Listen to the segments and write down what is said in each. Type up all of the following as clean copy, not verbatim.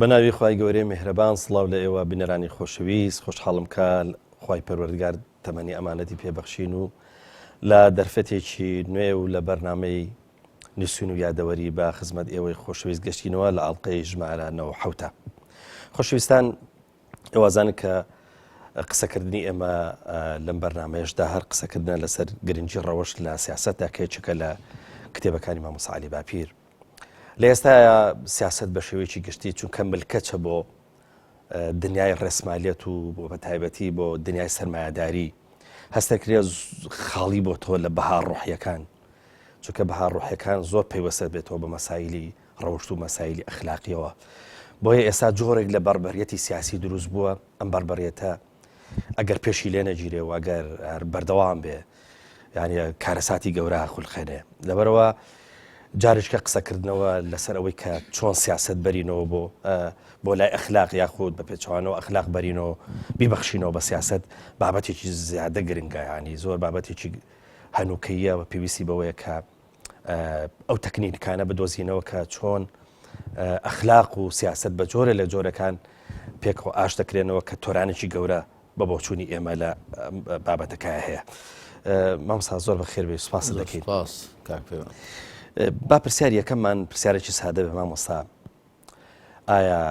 بەناوی خوای گەورەی میهرەبان سڵاو لە ئێوە بنەرانی خۆشەویست خۆشحاڵم کال خوای پەروەردگار تەمەنی ئەمانەتی پێبەخشین و لە دەرفەتێکی نوێ و لە بەرنامەی نووسین و یادەوەری بە خزمەت ئێوەی خۆشەویست گەشتینەوە لە ئاڵلقەی ژمارە ৯ خۆشەویستان ئێوازانن کە قسەکردنی ئێمە لەم بەرنامەیەشدا هەر قسەکردن لەسەر گرنگی ڕەوەش لە سیاسەتدا کێچەکە لە کتێبەکانی مامۆستا عەلی باپیر لە ئێستا سیاست بە شێوەیەکی گشتی چونکە ملکەچە بۆ دنیای ڕێسمالیەت و بۆ بەتایبەتی بۆ دنیای سەرمایه‌داری هەستەکرێ خاڵی بۆ تۆ لە بەها ڕوحیەکان چونکە بەها ڕوحیەکان زۆر پەیوەستە بێتەوە بە مەسایلی ڕەوشت و مەسایلی ئەخلاقیەوە بۆیە ئێستا جۆرێک لە بەربەریەتی سیاسی دروست بووە ئەم بەربەریەتە ئەگەر پێشی لێ نەگیرێ و ئەگەر بەردەوام بێ یعنی کارەساتی گەورە خوڵخێنێ لەبەرەوە جارێککە قسەکردنەوە لەسەر ئەوەی کە چۆن سیاست بەرینەوە بۆ لای ئەخلاق یاخود بە پێچوانەوە ئەخلاق بەرینەوە بیبەخشینەوە بە سیاست بابەتێکی زیادە گرنگە ینی زۆر بابەتێکی هەنووکەیە و پێویستی بەوەیە کە ئەو تەکنیکانە بدۆزینەوە کە چۆن ئەخلاق و سیاست بە جۆرە لە جۆرەکان پێکەوە ئاش دەکرێنەوە کە تۆرانێکی گەورە بە بۆچوونی ئێمە لە بابەتەکە هەیە مامۆستا زۆر بەخێر بێ سوپاس دەکەین با پرسیار یەکەممان پرسیارێکی سادە بە مامۆستا ئایا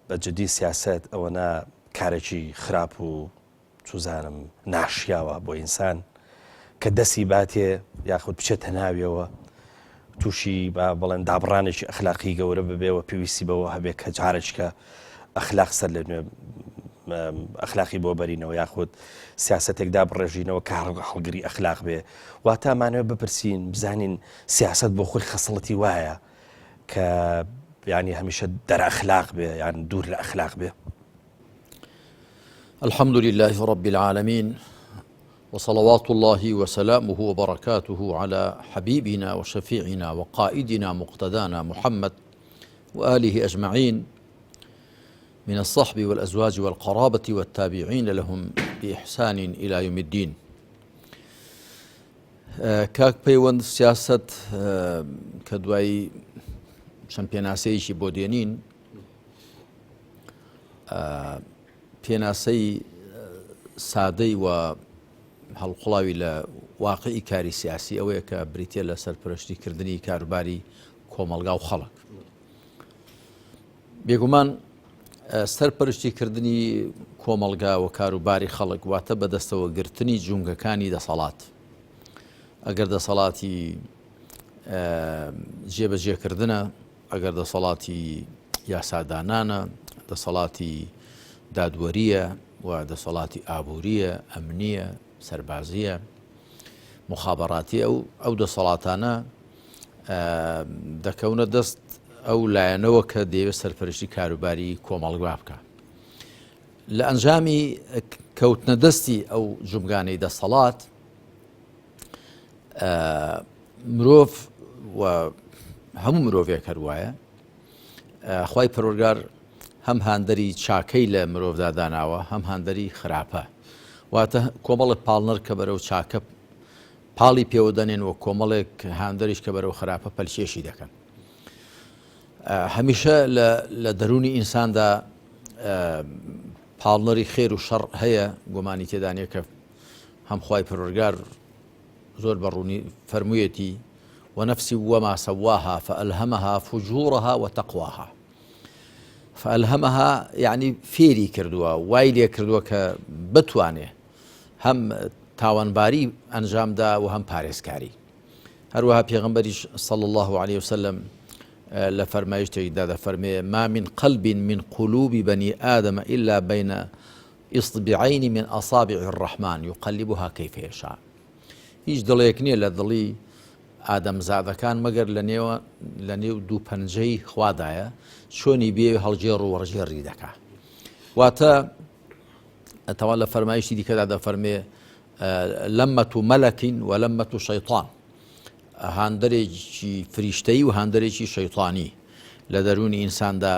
بەجددی سیاست ئەوەنە کارێکی خراپ و چوزانم ناشیاوە بۆ ئینسان کە دەستی باتێ یاخود بچێتە ناویەوە تووشی بەڵێن دابڕانێکی ئەخلاقی گەورە ببێەوە پێویستی بەوە هەبێ کە جارێککە ئەخلاق سەر لە نوێ ئەخلاقی بۆ بەرینەوە یاخود سیاستێکدا بڕێژینەوە کە هەڵگری ئەخلاق بێ واتامانەوە بپرسین بزانین سیاست بۆ خۆی خەسڵەتی وایە کە ینی هەمیشە دەرەخلاق بێ یان دوور لە ئەخلاق بێ. الحمد لله رب العالمين وصلوات الله وسلامه وبركاته على حبيبنا وشفيعنا وقائدنا مقتدانا محمد وآله أجمعين من الصحب والأزواج والقرابة والتابعين لهم بإحسان إلى يوم الدين. کاک پەیوەند سیاست کە دوای چەند پێناسەیەکی بۆ دێنین پێناسەی سادەی و هەڵقوڵاوی لە واقعی کاری سیاسی ئەوەیە کە بریتە لە سەرپەرشتیکردنی کاروباری کۆمەلگا و خەڵک. بێگومان سەرپەرشتیکردنی کۆمەلگا و کاروباری خەڵک واتە بەدەستەوە گرتنی جونگەکانی دەسەڵات. ئەگەر دەسەڵاتی جێبەجێکردنە، ئەگەر دەسەڵاتی یاسادانانە، دەسەڵاتی دادوەریە و دەسەڵاتی ئابووریە، ئەمنیە، سەربازیە، مخابەڕاتی ئەو دەسەڵاتانە دەکەونە دەست ئەو لایەنەوە کە دەیەوێت سەرپەرشتی کاروباری کۆمەڵگا بکە. لە ئەنجامی کەوتنە دەستی ئەو جومگانەی دەسەڵات مرۆڤ و هەموو مرۆڤێک هەروایە خوای پەروەردگار هەم هاندەری چاکەی لە مرۆڤدا داناوە هەم هاندەری خراپە. واتە کۆمەڵێک پاڵنەر کە بەرەو چاکە پاڵی پێوە دەنێن و کۆمەڵێک هاندەریش کە بەرەو خراپە پەلکێشی دەکەن. هەمیشە لە دەرونی ئینساندا پاڵنەری خێر و شەڕ هەیە گومانی تێدانێ کە هەم خوای پەروەردگار زۆر بەڕوونی فەرموویەتی وەنەفسی وەما سەواها فەئەلهەمەها فوجوورەها وتەقواها. فەئەلهەمەها یعنی فێری کردووە، وای لێ کردووە کە بتوانێ هەم تاوانباری ئەنجامدا و هەم پارێزکاری. هەروەها پێغەمبەریش صلی الله عليه وسلم لە فەرمایشتێکدا دەفەرمێ ما من قلب من قلوب بني آدم إلا بين إصبعين من أصابع الرحمن يقلبها كيف يشاء. هیچ دڵێک نییە لە دڵی ئادەمزادەکان مەگەر لە نێو دوو پەنجەی خوادایە چۆنی بێ هەڵگێڕ و وەڕگێڕی دەکا. واتە ئەتەوان لە فەرمایشتی دیکەدا دەفەرمێ لەمەت و مەلەکین و لەمەت و شەیطان، هاندەرێکی فریشتەیی و هاندەرێکی شەیطانی لە دەرونی ئینساندا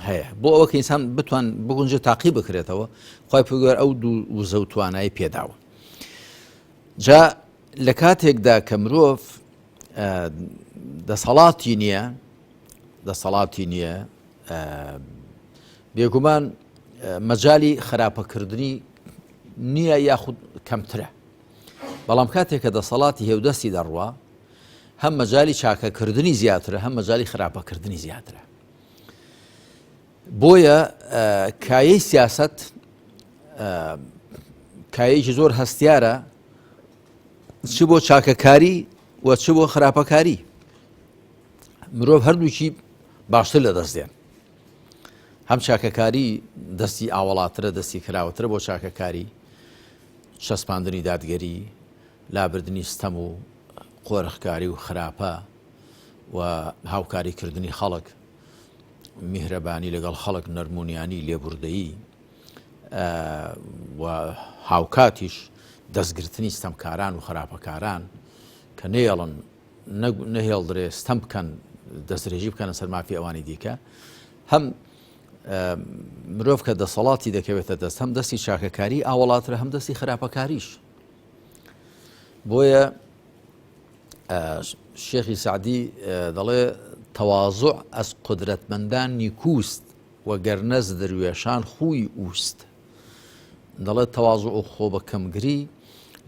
هەیە بۆ ئەوە کە ئینسان بتوان بگونجە تاقی بکرێتەوە خوای پەروەردگار ئەو دوو وزە و توانایی پێداوە. جا لە کاتێکدا کە مرۆڤ دەسەڵاتی نییە بێگومان مەجالی خراپەکردنی نییە یاخود کەمترە، بەڵام کاتێک کە دەسەڵاتی هێودەستی دەڕوا هەم مەجالی چاکەکردنی زیاترە، هەم مەجالی خراپەکردنی زیاترە. بۆیە کایەی سیاست کایەیەکی زۆر هەستیارە چ بۆ چاکەکاری و چ بۆ خراپەکاری. مرۆڤ هەردووکی باشتر لە دەستێن، هەم چاکەکاری دەستی ئاوەڵاترە، دەستی کراوەترە بۆ چاکەکاری، شەسپاندنی دادگەری، لابردنی ستەم و قۆرەخکاری و خراپە و هاوکاریکردنی خەڵک، میهرەبانی لەگەڵ خەڵک، نەرمونیانی، لێبوردەیی و هاوکاتیش دەستگرتنی ستەمکاران و خراپەکاران کە نەهێڵدرێ ستەم بکەن، دەستدرێژی بکەنە سەر مافی ئەوانی دیکە. هەم مرۆڤ کە دەسەڵاتی دەکەوێتە دەست، هەم دەستی چاکەکاری ئاوەڵاترە، هەم دەستی خراپەکاریش. بۆیە شێخی سعدی دەڵێ تەواضع ئەس قودرەتمەندان نیکوست وەگەرنەز دروێشان خوی ئوست. دەڵێت تەواضع و خۆ بە کەمگری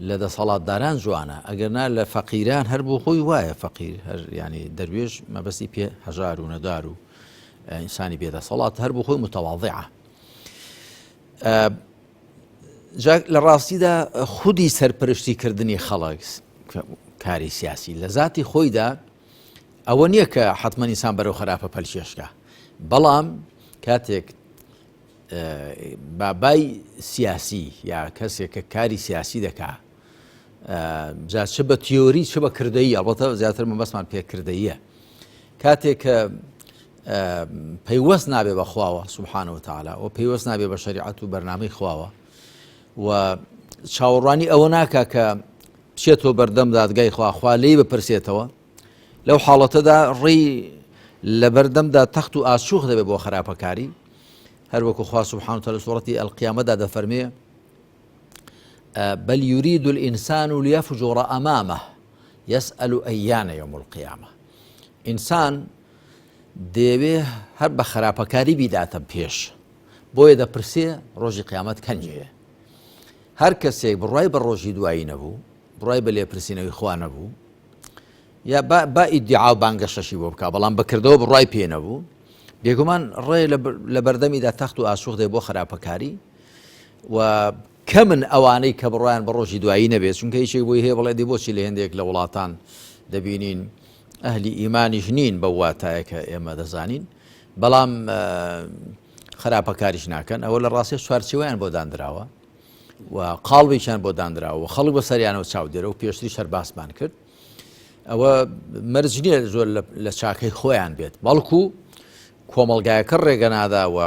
لە دەسەڵاتداران جوانە، ئەگەرنا لە فەقیران هەر بۆ خۆی وایە فەقیر، ینی دەروێش مەبەستی پێ هەژار و نەدار و ئینسانی بێدەسەڵات هەر بۆ خۆی متەواضعە. لە ڕاستیدا خودی سەرپەرشتیکردنی خەڵک کاری سیاسی لە ذاتی خۆیدا ئەوە نییە کە حتممە ئینسان بەرەو خراپە پەلشێشکە، بەڵام کاتێک بابای سیاسی یا کەسێک کە کاری سیاسی دەکا جا چ بە تیۆری چ بە کردەیی، ئەڵبەتە زیاتر مەبەستمان پێکردەیە، کاتێک کە پەیوەست نابێ بە خواوە سوبحانە وتەعالا و پەیوەست نابێ بە شەریعەت و بەرنامەی خواوە و چاوەڕوانی ئەوە ناکا کە بچێتەوە بەردەم دادگای خوا لێی بپرسێتەوە، لەو حاڵەتەدا ڕێی لە بەردەمدا تەخت و ئاسووخ دەبێت بۆ خراپەکاری. هەر وەکو خوا سوبحانە وتەعالا لە سوورەتی ئەلقیامەدا دەفەرمێ بل يريد الإنسان ليفجر أمامه يسأل أيان يوم القيامة. ئینسان دەیەوێ هەر بە خراپەکاری بیداتە پێش، بۆیە دەپرسێ ڕۆژی قیامەت کەنجەیە. هەر کەسێک بڕای بە ڕۆژی دوایی نەبوو، بڕای بە لێپرسینەوەی خوا نەبوو، یا با ئیدعا و بانگەشەشی بۆ بکە بەڵام بەکردەوە بڕای پێ نەبوو، بێگومان ڕێ لە بەردەمیدا تەخت و ئاسووخ دێ بۆ خراپەکاری. و کە من ئەوانەی کە بڕایان بە ڕۆژی دوایی نەبێت، چونکە هیچێک بۆی هەیە بڵێ دێ بۆچی لە هێندێک لە وڵاتان دەبینین ئەهلی ئیمانیش نین بە واتایە کە ئێمە دەزانین، بەڵام خراپەکاریش ناکەن. ئەوە لە ڕاستی چوارچێوەیان بۆ دانراوە و قاڵبێکیان بۆ دانراوە و خەڵک بە سەریانەوە چاو دێرە و پێشتری شەر باسمان کرد. ئەوە مەرج نییە زۆر لە چاکەی خۆیان بێت، بەڵکو کۆمەڵگایەکە ڕێگە نادا و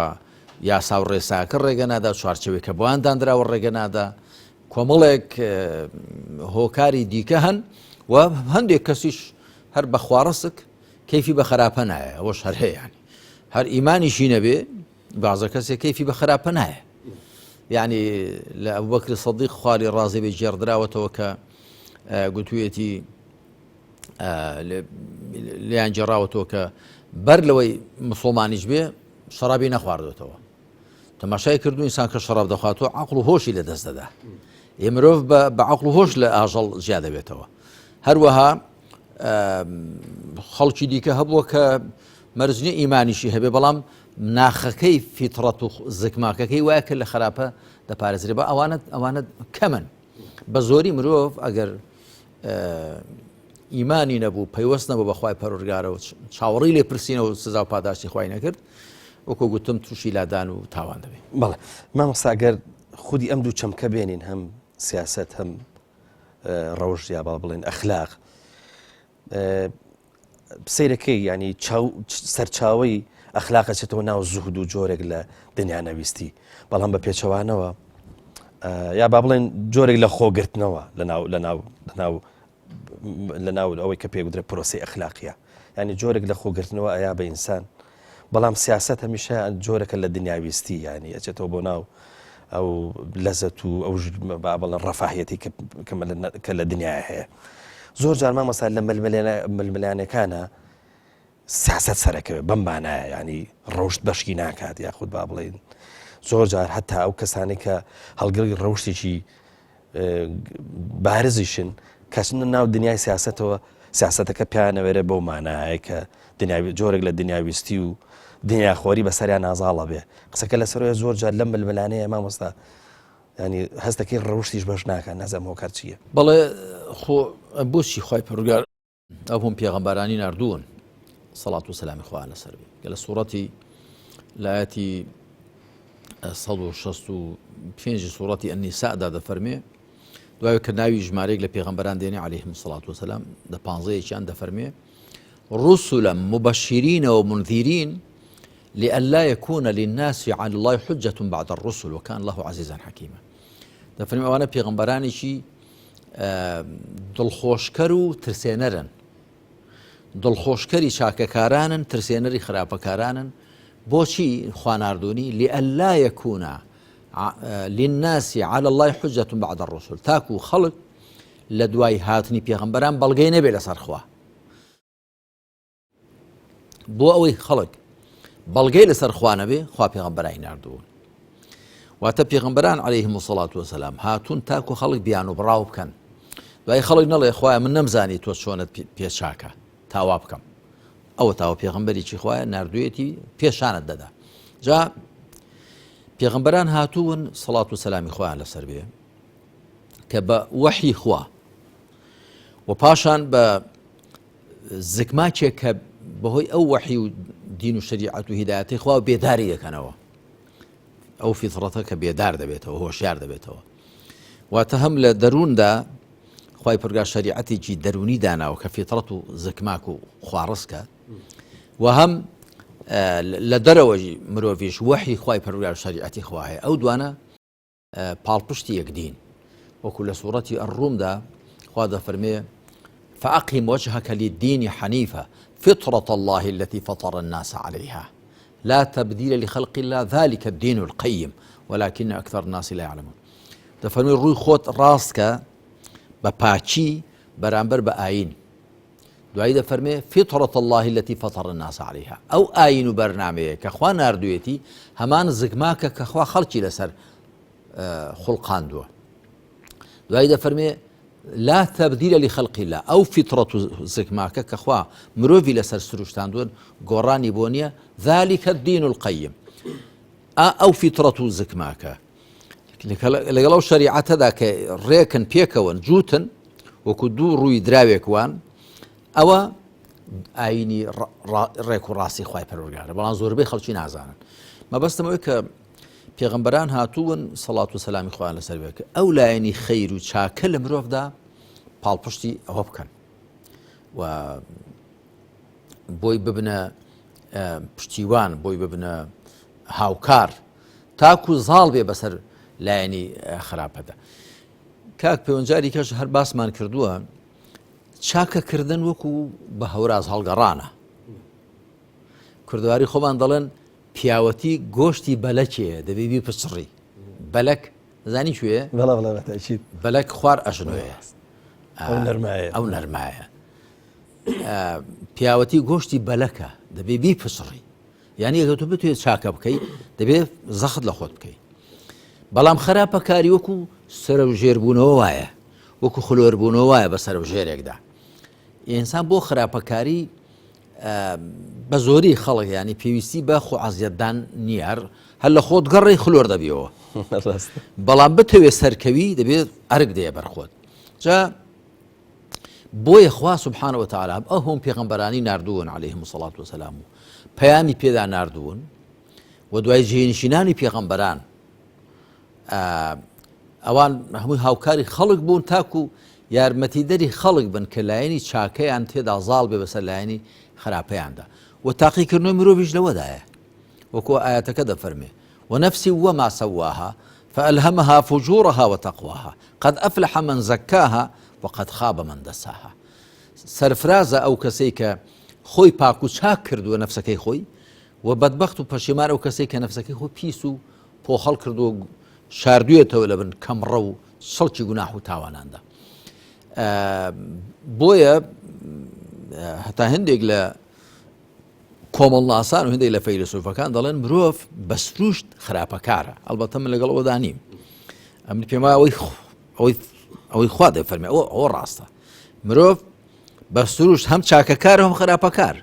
یاسا و ڕێساکە ڕێگە نادا، چوارچێوەی کە بۆیان دانراوە ڕێگە نادا، کۆمەڵێک هۆکاری دیکە هەن و هەندێک کەسیش هەر بە خوارەسک کەیفی بە خراپە نایە. ئەوەش هەر هەیە، ینی هەر ئیمانیشی نەبێ بازە کەسێک کەیفی بە خراپە نایە. یعنی لە ئەبوبەکر سەدیق خواری ڕازی بێ جێڕدراوەتەوە کە گوتوویەتی لیان جێڕاوەتەوە کە بەر لەوەی مسڵمانیش بێ شەرابی نەخواردوێتەوە. تەماشای کردو ئینسان کە شەراب دەخواتەوە عەقڵ و هۆشی لە دەست دەدا. مرۆڤ بە عەقڵ و هۆش لە ئاژەڵ جیا دەبێتەوە. هەروەها خەڵکی دیکە هەبووە کە مەرجنی ئیمانیشی هەبێ، بەڵام ناخەکەی فیتڕەت و زگماکەکەی وایە کە لە خراپە دەپارێزرێ. بە ئەوانە کەمن. بە زۆری مرۆڤ ئەگەر ئیمانی نەبوو، پەیوەست نەبوو بە خوای پەروەردگارە و چاوەڕی لێ پرسینەوە سزا و پاداشتی خوای نەکرد، وەکو گوتم تووشی لادان و تاوان دەبێت. بەڵێ مامۆستا ئەگەر خودی ئەم دوو چەمکە بێنین، هەم سیاست هەم ڕەوش یا با بڵێن ئەخلاق، سەیرەکەی ینی سەرچاوەی ئەخلاقە چێتەوە ناو زوهد و جۆرێک لە دنیا نەویستی، بەڵام بە پێچەوانەوە یا با بڵێن جۆرێک لە خۆگرتنەوە لە ناو ئەوەی کە پێگوترێت پرۆسی ئەخلاقیە، ینی جۆرێک لە خۆگرتنەوە ئەیا بە ئینسان. بەڵام سیاست هەمیشە جۆرێکە لە دنیاویستی، ینی ئەچێتەوە بۆ ناو ئەو لەزەت و ئەو با بڵێن ڕەفاهیەتی کە لە دنیای هەیە. زۆر جار مامۆستا لە ململانەکانە سیاست سەرەکەوێت بەمانایە ینی ڕەوشت بەشکی ناکات یاخود با بڵێن زۆر جار هەتا ئەو کەسانی کە هەڵگرڵی ڕەوشتێکی بارزیشن کەچنە ناو دنیای سیاستەوە سیاستەکە پیانەوێرە بەو مانایە کە جۆرێک لە دنیاویستی و دنیاخۆری بەسەریان نازاڵە بێ قسەکە لەسەرەوەی زۆر جار لەم ململانەیە مامۆستا ینی هەستەکەی ڕەوشتیش بەش ناکە نەزەم هۆکار چییە بەڵێ بۆچی خی پەروەردگار ئەو هەم پێغەمبەرانی نردوون سەڵات و سەلامی خوا لەسەر بێ کە لە سوورەتی لایەتی 165 سوورەتی ئەنیسادا دەفەرمێ دوای کە ناوی ژمارەیەک لە پێغەمبەران دێنێ عەلەیهیم سەڵات وسەلام دە 15یەکیان دەفەرمێ رسلا مبشرين ومنذرين لئلا يكون للناس على الله حجة بعد الرسل وكان الله عزيزا حكيما دەفەرمێ ئەوانە پێغەمبەرانێکی دڵخۆشکەر و ترسێنەرن دڵخۆشکەری چاکەکارانن ترسێنەری خراپەکارانن بۆچی خوا ناردوونی لئلا يكون للناس على الله حجة بعد الرسل تاکو خەڵک لە دوای هاتنی پێغەمبەران بەڵگەی نەبێ لەسەر خوا بۆ ئەوەی خەڵک بەڵگەی لەسەر خوا نەبێ خوا پێغەمبەرانی ناردوون واتە پێغەمبەران عەلەیهیم السەڵات وسەلام هاتوون تاکو خەڵک بیان و بڕاو بکەن دوای خەڵک نەڵێ خوایە من نەمزانی تۆ چۆنت پێ چاکە تاوا بکەم ئەوە تاوە پێغەمبەرێکی خوایە ناردوویەتی پێشانت دەدا جا پێغەمبەران هاتوون سەڵات و سەلامی خوایان لەسەر بێ کە بە وەحی خوا و پاشان بە زگماکێک کە بەهۆی ئەو وەحی و دین و شەریعەت و هیدایەتی خوا و بێداری دەکەنەوە ئەو فیتڕەتە کە بێدار دەبێتەوە هۆشیار دەبێتەوە واتە هەم لە دەرووندا خوای پەروەردگار شەریعەتێکی دەرونی داناوە کە فیتڕەت و زگماک و خواڕستکە و هەم لە دەرەوەی مرۆڤیش وەحی خوای پەروەردگار شەریعەتی خوا هەیە ئەو دوانە پاڵپشتی یەکدین وەکو لە سوورەتی ئەڕوومدا خوا دەفەرمێ فأقم وجهك للدين حنيفا فطرة الله التي فطر الناس عليها لا تبديل لخلق الله ذلك الدين القيم ولكن أكثر الناس لا يعلمون دەفەرمێ ڕووی خۆت ڕاستکە بە پاچی بەرامبەر بە ئاین دوایی دەفەرمێ فطرة الله التي فطر الناس عليها ئەو ئاین و بەرنامەیە کە خوا ناردوویەتی هەمان زگماکە کە خوا خەڵکی لەسەر خوڵقاندووە دوایی دەفەرمێ لا تبديل لخلق الله أو فطرة زكماك كخوا مروفي لسر سروشتاندون قراني بونيا ذلك الدين القيم أو فطرة زكماك لقلو شريعة ذاك ريكن بيكوان جوتن وكدو روي دراويكوان أو أيني ريكو راسي خواي پروردگار بلان زور بي خلچي نازانن ما بس تمويك پێغەمبەران هاتوون سەڵات و سەلامی خوایان لەسەر بێ کە ئەو لایەنی خەیر و چاکە لە مرۆڤدا پاڵپشتی ئەوە بکەن و بۆی ببنە پشتیوان بۆی ببنە هاوکار تاکو زاڵ بێ بەسەر لایەنی خراپەدا کاک پەیوەنجاری کەش هەر باسمان کردووە چاکەکردن وەکو بە هەوراز هەڵگەڕانە کوردەواری خۆمان دەڵێن پیاوەتی گۆشتی بەلەکێ دەبێ بی پچڕی بەلەک زانی کوێ بەلەک خوار ئەژنۆیە ئەو نەرمایە پیاوەتی گۆشتی بەلەکە دەبێ بی پچڕی یعنی ئەگەر تۆ بتوێت چاکە بکەیت دەبێ زەخت لە خۆت بکەیت بەڵام خراپەکاری وەکو سەرە و ژێربوونەوە وایە وەکو خلۆربوونەوە وایە بە سەرە و ژێرێکدا ئینسان بۆ خراپەکاری بە زۆری خەڵک ینی پێویستی بە خۆعەزیەتدان نییە هەر لە خۆت گەڕی خلۆر دەبیەوە بەڵام بتەوێت سەرکەوی دەبێت ئەرک دەیە بەرخۆت جا بۆیە خوا سبحانه وتعالى ئەو هەم پێغەمبەرانی ناردوون عەلەیهیم السەڵات وسەلام و پەیامی پێدا ناردوون و دوای جێنشینانی پێغەمبەران ئەوان هەمووی هاوکاری خەڵک بوون تاکو یارمەتیدەری خەڵک بن کە لایەنی چاکەیان تێدا زاڵ بێ بەسەر لایەنی خراپەیاندا و تاقیکردنەوەی مرۆڤیش لەوەدایە وەکو ئایەتەکە دەفەرمێ ونفس وما سواها فألهمها فجورها وتقواها قد أفلح من زكاها وقد خاب من دساها سەرفرازە ئەو کەسەی کە خۆی پاک و چاک کردووە نەفسەکەی خۆی و بەدبەخت و پەشیمان ئەو کەسەی کە نەفسەکەی خۆی پیس و پۆخەڵ کردو و شاردوویەتەوە لە بن کەمڕە و سەڵکی گوناح و تاواناندا بۆیە هەتا هەندێک لە کۆمەڵناسان و هەندێک لە فەیلسوفەکان دەڵێن مرۆڤ بە سروشت خراپەکارە. ئەڵبەتە من لەگەڵ ئەوەدا نیم. ئەمن پێم وایە ئەوەی خوا دەفەرمێ ئەوە ڕاستە. مرۆڤ بە سروشت هەم چاکەکار هەم خراپەکار.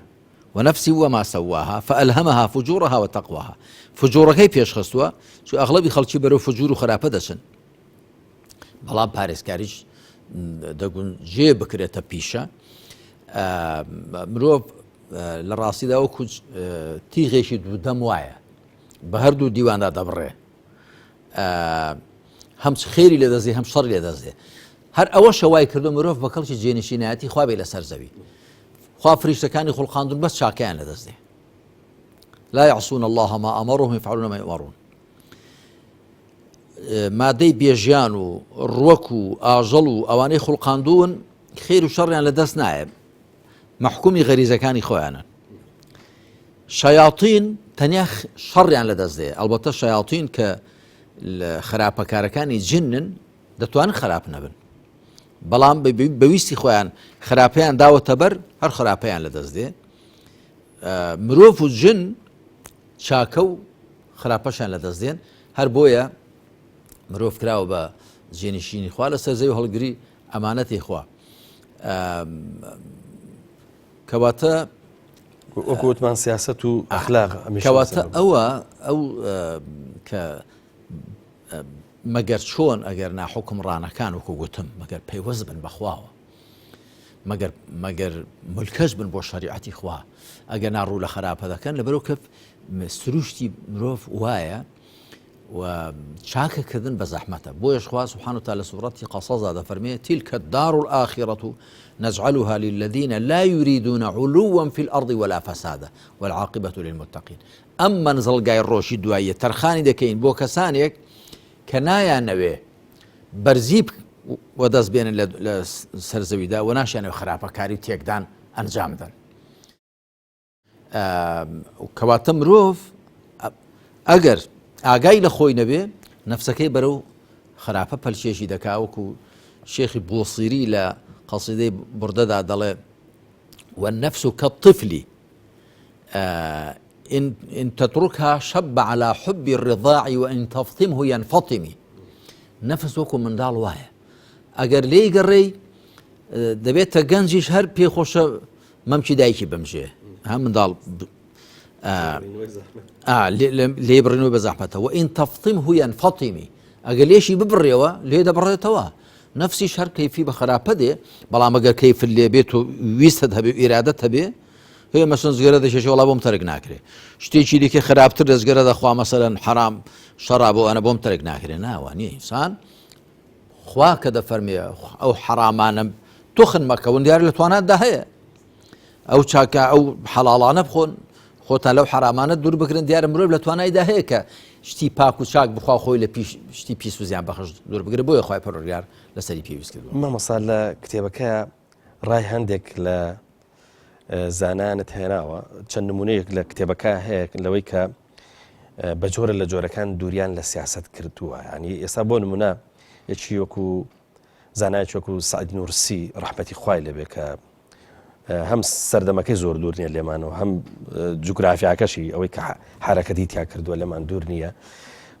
ونفسي وما سواها فألهمها فجورها وتقواها. فجورەکەی پێشخستووە چ ئەغڵبی خەڵکی بەرەو فجور و خراپە دەچن. بەڵام پارێزکاریش دەگون جێ بکرێتە پیشە. مرۆڤ لە ڕاستیدا وەکو تیغێکی دوودەم وایە بە هەردوو دیواندا دەبڕێ. هەم خێری لێ دەزێ هەم شەڕی لێ دەزێ. هەر ئەوە شەوای کردو مرۆڤ بە کەڵکی جێنشینایەتی خوا بێ لەسەر زەوی. خوا فریشتەکانی خوڵقاندون بەس چاکەیان لەدەستێ. لا يعصون الله ما أمرهم يفعلون ما يؤمرون. مادەی بێژیان و ڕوەک و ئاژەڵ و ئەوانەی خوڵقاندون خێر و شەڕیان لەدەست نایە. مەحکومی غەریزەکانی خۆیانن. شەیاطین تەنیا شەڕیان لەدەست دێ. ئەلبەتە شەیاطین کە خراپەکارەکانی جنن دەتوانن خراپ نەبن. بەڵام بەویستی خۆیان خراپەیان داوەتە بەر هەر خراپەیان لەدەست دێ. مرۆڤ و جن چاکە و خراپەشیان لەدەست دێن. هەر بۆیە مرۆڤ کراوە بە جێنشینی خوا لەسەر زەوی و هەڵگری ئەمانەتی خوا. کەواتە وەکوتمان سیاسەت و ئەخلاق کەواتە ئەوە ئەو کە مەگەر چۆن ئەگەر ناحوکمڕانەکان وەکو گوتم مەگەر پەیوەست بن بەخواوە مەگەر ملکەش بن بۆ شەریعەتی خوا ئەگەر ناڕوو لە خراپە دەکەن لەبەرەوە کە سروشتی مرۆڤ وایە و چاکەکردن بە زەحمەتە. بۆیەش خوا سبحانه وتعالى سورەتی قەصەسدا دەفەرمێ تلك الدار الآخرة نجعلها للذين لا يريدون علوا في الأرض ولا فسادا والعاقبة للمتقين. ئەم مەنزڵگای ڕۆژی دواییە تەرخانی دەکەین بۆ کەسانێک کە نایانەوێ بەرزی وەدەست بێنن لە سەرزەویدا و ناشیانەوێ خراپەکاری تێکدان ئەنجام بدەن. کەواتە مرۆڤ ئەگەر ئاگای لە خۆی نەبێ نەفسەکەی بەرەو خراپە پەلشێشی دەکا. وەکو شێخی بووسیری لە قەسیدەی بوردەدا دەڵێ والنفس كالطفل إن تتركها شب على حب الرضاع وإن تفطمه ينفطم. نفس وەکو منداڵ وایە ئەگەر لێی گەڕێی دەبێتە گەنجیش هەر پێخۆشە مەمچی دایکی بمژێ هەم منداڵ لێ بڕینەوە بە زەحمەتە. وئین تەفطیمه ينفطمی ئەگەر لێشی ببڕێەوە لێ دەبڕێتەوە. نەفسیش هەر کەیفی بە خراپە دێ بەڵام ئەگەر کەیفت لێ بێت و ویستت هەبێ و ئیرادەت هەبێ هەیە مەسەن زگەرە دەشێشە وڵا بۆم تەرک ناکرێ شتێکی دیکە خراپتر دەستگەرە دەخوا مەسەلەن حرام شەڕا بۆ ئەنە بۆم تەرک ناکرێ ناوانیە ئینسان خوا کە دەفەرمێ ئەو حرامانە تۆخن مەکەون دیارە لە تواناتدا هەیە ئەو چاکە ئەو حەڵاڵانە بخۆن خۆتان لەو حرامانە دوور بکردن دیارە مرۆڤ لە توانایدا هەیە کە شتی پاک و چاک بخوا خۆی لە پیش شتی پیس و زیان بەخش دوور بگرێت. بۆیە خوای پەروەردگار لەسەری پێویست کردووە. مامۆستا لە کتێبەکە ڕای هەندێک لە زانانت هێناوە چەند نمونەیەک لە کتێبەکە هەیە لەوەی کە بە جۆرە لە جۆرەکان دووریان لە سیاست کردووە. ینی ئێستا بۆ نمونە یەکی وەکو زانایەکی وەکو سعید نورسی ڕەحمەتی خوای لەبێ کە هەم سەردەمەکەی زۆر دوور نییە لێمانەوە هەم جوگرافیاکەشی ئەوەی کە حرەکەتی تیا کردووە لەمان دوور نییە.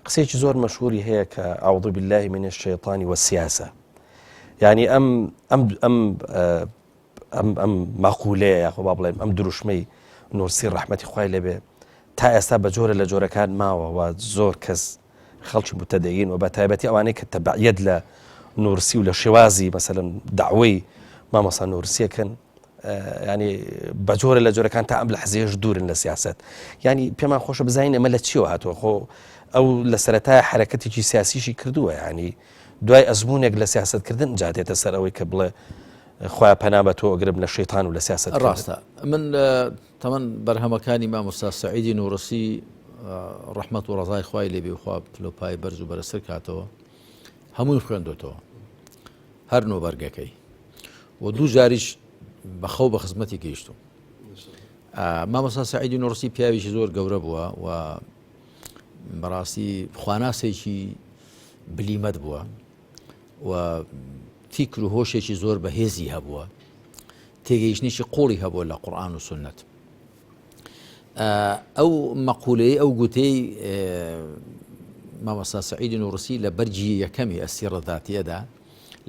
قسێکی زۆر مەشهوری هەیە کە ئەعوذ بالله من الشەیطان والسیاسە. یعنی ئەم مەقولەیە یاخۆ با بڵێم ئەم دروشمەی نورسی ڕەحمەتی خوای لێبێ تا ئێستا بە جۆرە لە جۆرەکان ماوە و زۆر کەس خەڵکی متەدەین و بە تایبەتی ئەوانەی کە تەبعیەت لە نورسی و لە شێوازی مەسەلەن داعوەی مامۆستا نورسیەکەن ینی بە جۆرە لە جۆرەکان تا ئەم لە حەزێش دوورن لە سیاست. ینی پێمان خۆشە بزانین ئەمە لە چیەوە هاتووە خۆ ئەو لە سەرەتای حرەکەتێکی سیاسیشی کردووە ینی دوای ئەزمونێک لە سیاستکردن جاتێتە سەر ئەوەی کە بڵێ خۆیان پەنا بە تۆ ئەگرم لە شەیطان و لە سیاست. ڕاستە من تەمەن بەرهەمەکانی مامۆستا سەعیدی نوڕسی ڕەحمەت و ڕەزای خوای لێبێ و خوا پلۆپای بەرز و بەرزتر کاتەوە هەمووی خوێندوتەوە هەر نۆبەرگەکەی و دوو جاریش بەخەو بە خزمەتی گەیشتوم. مامۆستا سەعیدی نوڕسی پیاویشی زۆر گەورە بووە و بەڕاستی خواناسێکی بلیمەت بووە و فیکر و هۆشێکی زۆر بەهێزی هەبووە تێگەیشتنیشی قوڵی هەبووە لە قورئان و سونەت. ئەو مەقولەی ئەو گوتەی مامۆستا سەعیدی نوڕسی لە بەرجی یەکەمی ئەسیرە ذاتیەدا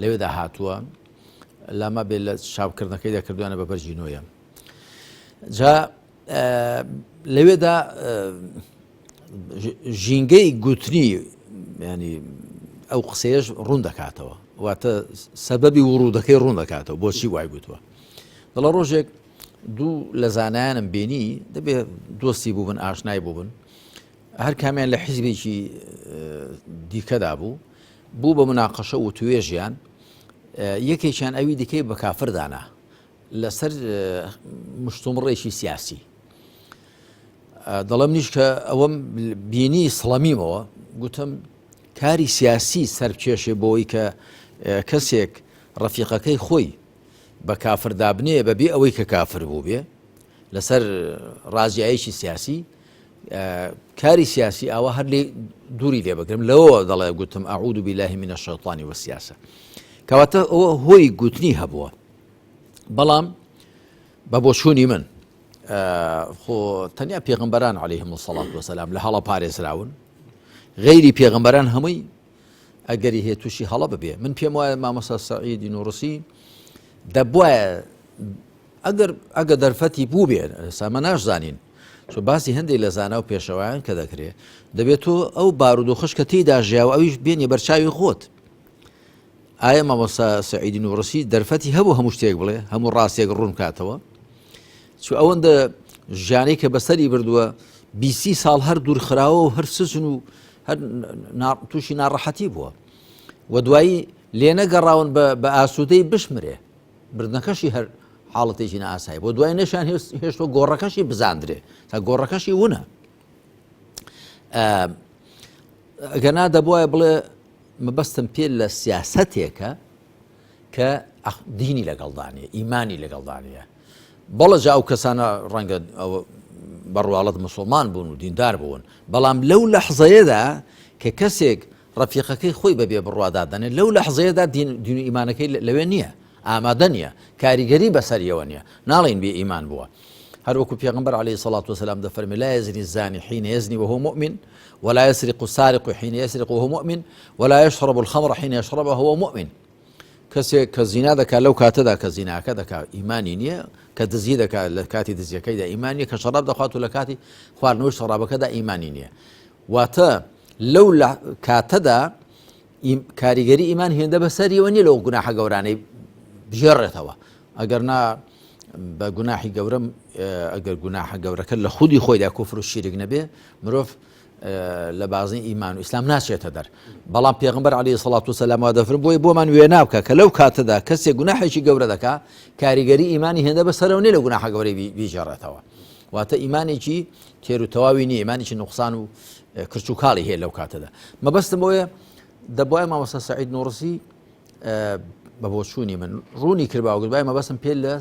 لەوێدا هاتووە لامە بێت لە چاوکردنەکەی دەکردوانە بە بەرجی نوۆیە. جا لەوێدا ژینگەی گوتنی ینی ئەو قسەیەش ڕوون دەکاتەوە، واتە سەبەبی وڕوودەکەی ڕوون دەکاتەوە بۆچی وای گوتووە. دەڵە ڕۆژێک دوو لە زانایانم بینی دەبێت دۆستی بووبن ئاشنای بووبن، هەر کامیان لە حیزبێکی دیکەدا بوو بە مناقەشە و توێژیان یەکێکیان ئەوی دیکەی بە کافردانا لەسەر مشتومڕێکی سیاسی. دەڵم نیش کە ئەوەم بینی سڵەمیمەوە گوتم کاری سیاسی سەرکێشێ بۆی کە کەسێک ڕەفیقەکەی خۆی بە کافردابنێ بەبێ ئەوەی کە کافر بوو بێ لەسەر ڕازیایەکی سیاسی، کاری سیاسی ئەوە هەر لێ دووری لێ بگرم لەوە دەڵێ گوتم ئەعوذ بالله من الشەیطان والسیاسە، کەواتە ئەوە هۆی گوتنی هەبووە. بەڵام بە بۆچوونی من خۆ تەنیا پێغەمبەران عەلەیهیم السەڵات وەسەلام لە هەڵە پارێزراون، غەیری پێغەمبەران هەمووی ئەگەری هەیە تووشی هەڵە ببێ. من پێم وایە مامۆستا سەعیدی نوڕسی دەبوایە ئەگە دەرفەتی بوو بێ ئێستا ناشزانین چۆ باسی هەندێک لە زانا و پێشەوایان کە دەکرێت دەبێت تۆ ئەو بارود و خشک کە تێیدا ژیاوە ئەویش بێنێ بەرچاوی خۆت. ئایا مامۆستا سەعیدی نوڕسی دەرفەتی هەبوو هەموو شتێک بڵێ هەموو ڕاستێک ڕوون کاتەوە؟ چۆ ئەوەندە ژیانەی کە بەسەری بردووە 20 ساڵ هەر دوورخراوە و هەر سزن و هەر تووشی ناڕەحەتی بووە و دوایی لێ نەگەڕاون بە ئاسوودەی بشمرێ بردنەکەشی هەر حاڵەتێکی نائاسایی بۆ دوای نەشان هێشتۆ گۆڕەکەشی بزاندرێ تا گۆڕەکەشی ونە. ئەگەنا دەبوایە بڵێ مەبەستم پێ لە سیاسەتێکە کە دینی لەگەڵدانیە ئیمانی لەگەڵدانیە. بەڵە جا ئەو کەسانە ڕەنگە بەڕواڵەت مسلمان بوون و دیندار بوون، بەڵام لەو لەحزەیەدا کە کەسێک ڕەفیقەکەی خۆی بەبێ بڕوادادانێت لەو لەحزەیەدا دین و ئیمانەکەی لەوێ نییە، ئامادە نییە، کاریگەری بەسەریەوە نییە، ناڵێن بێ ئیمان بووە. هەر وەکو پێغەمبەر عەلەیهی السەڵات وەسەلام دەفەرمێ لا يزني الزاني حين يزني وهو مؤمن ولا يسرق السارق حين يسرق وهو مؤمن ولا يشرب الخمر حين يشربها وهو مؤمن. کەسێک کە زینا دەکات لەو کاتەدا کە زیناکە دەکات ئیمانی نییە، کە دزی دەکات لە کاتی دزیەکەیدا ئیمانی نییە، کە شەراب دەخوات و لە کاتی خواردنەوەی شەرابەکەدا ئیمانی نییە. واتە لەو کاتەدا کاریگەری ئیمان هێندە بەسەریەوە نییە لەو گوناحە گەورانەی بژێڕێتەوە. ئەگەر نا بە گوناحی گەورەم ئەگەر گوناحە گەورەکە لە خودی خۆیدا کوفر و شیرک نەبێ مرۆڤ لە بازی ئیمان و ئیسلام ناچێتە دەر. بەڵام پێغەمبەر عەلەیهی سەڵات وسەلام وا دەفەرمێ بۆی بۆمان وێ نابکە کە لەو کاتەدا کەسێک گوناحێکی گەورە دەکات کاریگەری ئیمانی هێندە بەسەرەوە نییە لە گوناحە گەورەی بیجێڕێتەوە. واتە ئیمانێکی تێر و تەواوی نییە، ئیمانێکی نوقسان و کرچ و کاڵی هەیە لەو کاتەدا. مەبەستم بۆیە دەبوایە مامۆستا سەعید نوڕسی بە بۆچوونی من ڕوونی کردباوە گوتبای مەبەستم پێ لە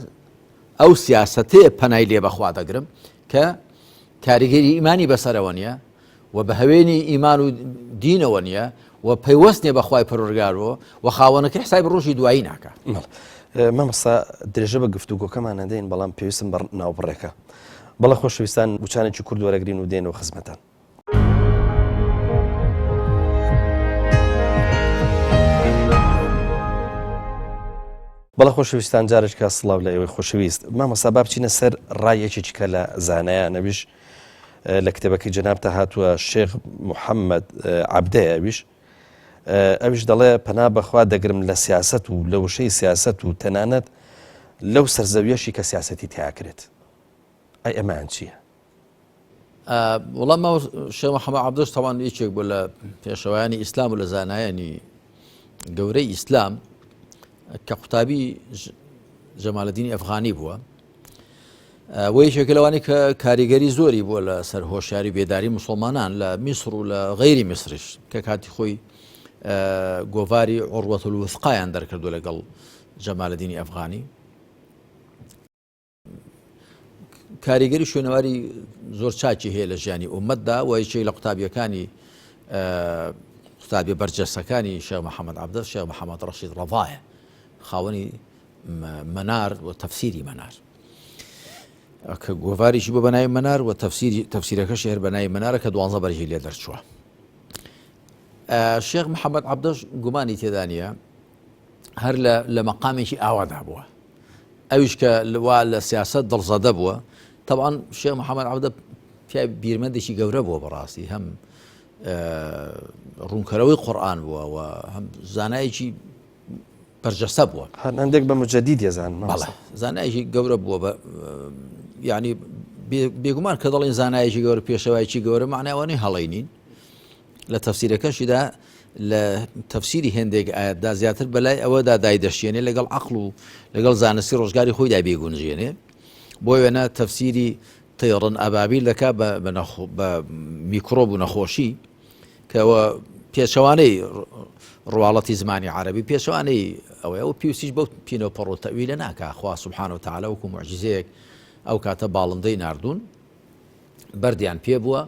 ئەو سیاسەتەیە پەنای لێ بەخوا دەگرم کە کاریگەری ئیمانی بەسەرەوە نییە و بە هەوێنی ئیمان و دینەوە نییە و پەیوەستنێ بەخوای پەروەردگارەوە و خاوەنەکە حسابی ڕۆژی دوایی ناکە. مامۆستا درێژە بە گفتوگۆکەمان نەدەین، بەڵام پێویستم بە ناوبڕێکە. بەڵە خۆشەویستان وچانێکی کورد وەرەگرین و دێنەوە خزمەتان. بەڵە خۆشەویستان جارێککە سڵاو لە ئێوەی خۆشەویست. مامۆستا با بچینە سەر ڕایەکێکی کە لە زانایانەویش لە کتێبەکەی جەنابتە هاتووە شێخ محەممەد عەبدەیە ئەویش دەڵێ پەنا بەخوا دەگرم لە سیاست و لە وشەی سیاست و تەنانەت لەو سەرزەویەشی کە سیاسەتی تیاکرێت. ئەی ئەمان چییە؟ وەڵام شێخ محەممەد عەبدەش تەوان یەکێک بوو لە پێشەوایانی ئیسلام و لە زانایانی گەورەی ئیسلام کە قوتابی جەمالەدینی ئەفغانی بووە. وەی یەکێکە لەوانی کە کاریگەری زۆری بووە لە سەر هۆشیاری بێداری موسڵمانان لە میسر و لە غەیری میسریش کە کاتی خۆی گۆڤاری عوروەت الوثقایان دەرکردو لەگەڵ جەمالەدینی ئەفغانی. کاریگەری شوێنەواری زۆر چاکی هەیە لە ژیانی ئومەتدا و یەکێک لە قوتابیەکانی قوتابی بەرجەستەکانی شێخ محەممەد عەبدە شێخ محەممەد ڕەشید ڕەڤایە، خاوەنی مەنار و تەفسیری مەنار. کە گۆڤاریشی بۆ بەناوی مەنار و تەفسیرەکەش هەر بەناوی مەنارە کە 12 بەرجی لێ دەرچووە. شێخ محەممەد عەبدەش گومانی تێدا نیە هەر لە مەقامێکی ئاوادا بووە، ئەویش کە وا لە سیاست دڵزەدە بووە. طبعاً شێخ محەممەد عەبدە پیاوی بیرمەندێکی گەورە بووە بەڕاستی، هەم ڕوونکەرەوەی قورئان بووە و هەم زانایەکی بەرجەستە بووە، هەندێک بە مجەدید ێزان زانایەکی گەورە بووە. یعنی بێگومان کە دەڵێن زانایەکی گەورە پێشەوایکی گەورە معناوانەی هەڵەینین لە تەفسیرەکەشیدا لە تەفسیری هێندێک ئاەتدا زیاتر بەلای ئەوەدا دایدەشێنێ لەگەڵ عەقڵ و لەگەڵ زانستی ڕۆژگاری خۆیدا بێگونجێنێ. بۆ وێنە تەفسیری تەیڕن ئەبابیل دەکا بە میکرۆب و نەخۆشی کەەوە پێچەوانەی ڕواڵەتی زمانی عەرەبی پێچەوانەی ئەوەیە و پێویستیش بەو پینۆپەڕ و تەویلە ناکا. خوا سوبحانە و تەعالە وەکو موعجزەیەک ئەو کاتە باڵندەی ناردوون بەردیان پێ بووە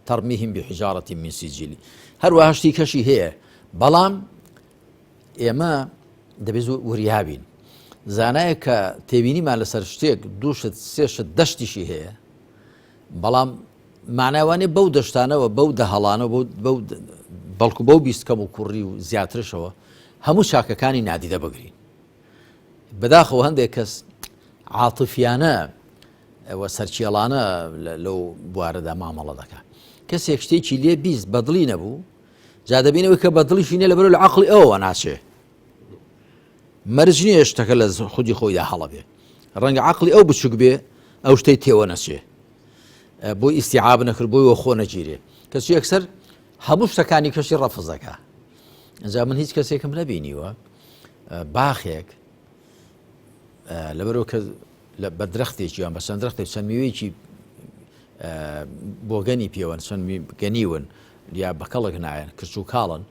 تەرمیهم بحیجارەتی من سیجیل. هەروەها شتی کەشی هەیە، بەڵام ئێمە دەبێت وریابین. زانایە کە تێبینیمان لەسەر شتێک دووشت سێشت دەشتیشی هەیە، بەڵام معناوانێ بەو دەشتانەوە بەو دەهەڵانەوە بەڵکو بەو بیستکەم و کوڕی و زیاترشەوە هەموو چاکەکانی نادیدە بگرین. بەداخەوە هەندێک کەس عاتفیانە ئەوە سەرچێڵانە لەو بوارەدا مامەڵە دەکات. کەسێک شتێکی لێ بیست بەدڵی نەبوو، جا دەبینەوەی کە بەدڵیشی نیە لەبەرەوە لە عەقڵی ئەوەوە ناچێ. مەرج نییە شتەکە لە خودی خۆیدا هەڵە بێ، ڕەنگە عەقڵی ئەو بچووک بێ ئەو شتەی تێوە نەچێ، بۆی ئیستیعاب نەکرد بۆیەوە خۆ نەگیرێ. کەس یەکسەر هەموو شتەکانی کەشی ڕەفز دەکا. ئەجا من هیچ کەسێکم نەبینیوە باخێک لەبەرەوە کە بە درەختێکی یان بە چەند درەختێک چەند میوەیەکی بۆگەنی پێوەن چەند گەنیون یا بەکەڵک نایەن کرچ و کاڵن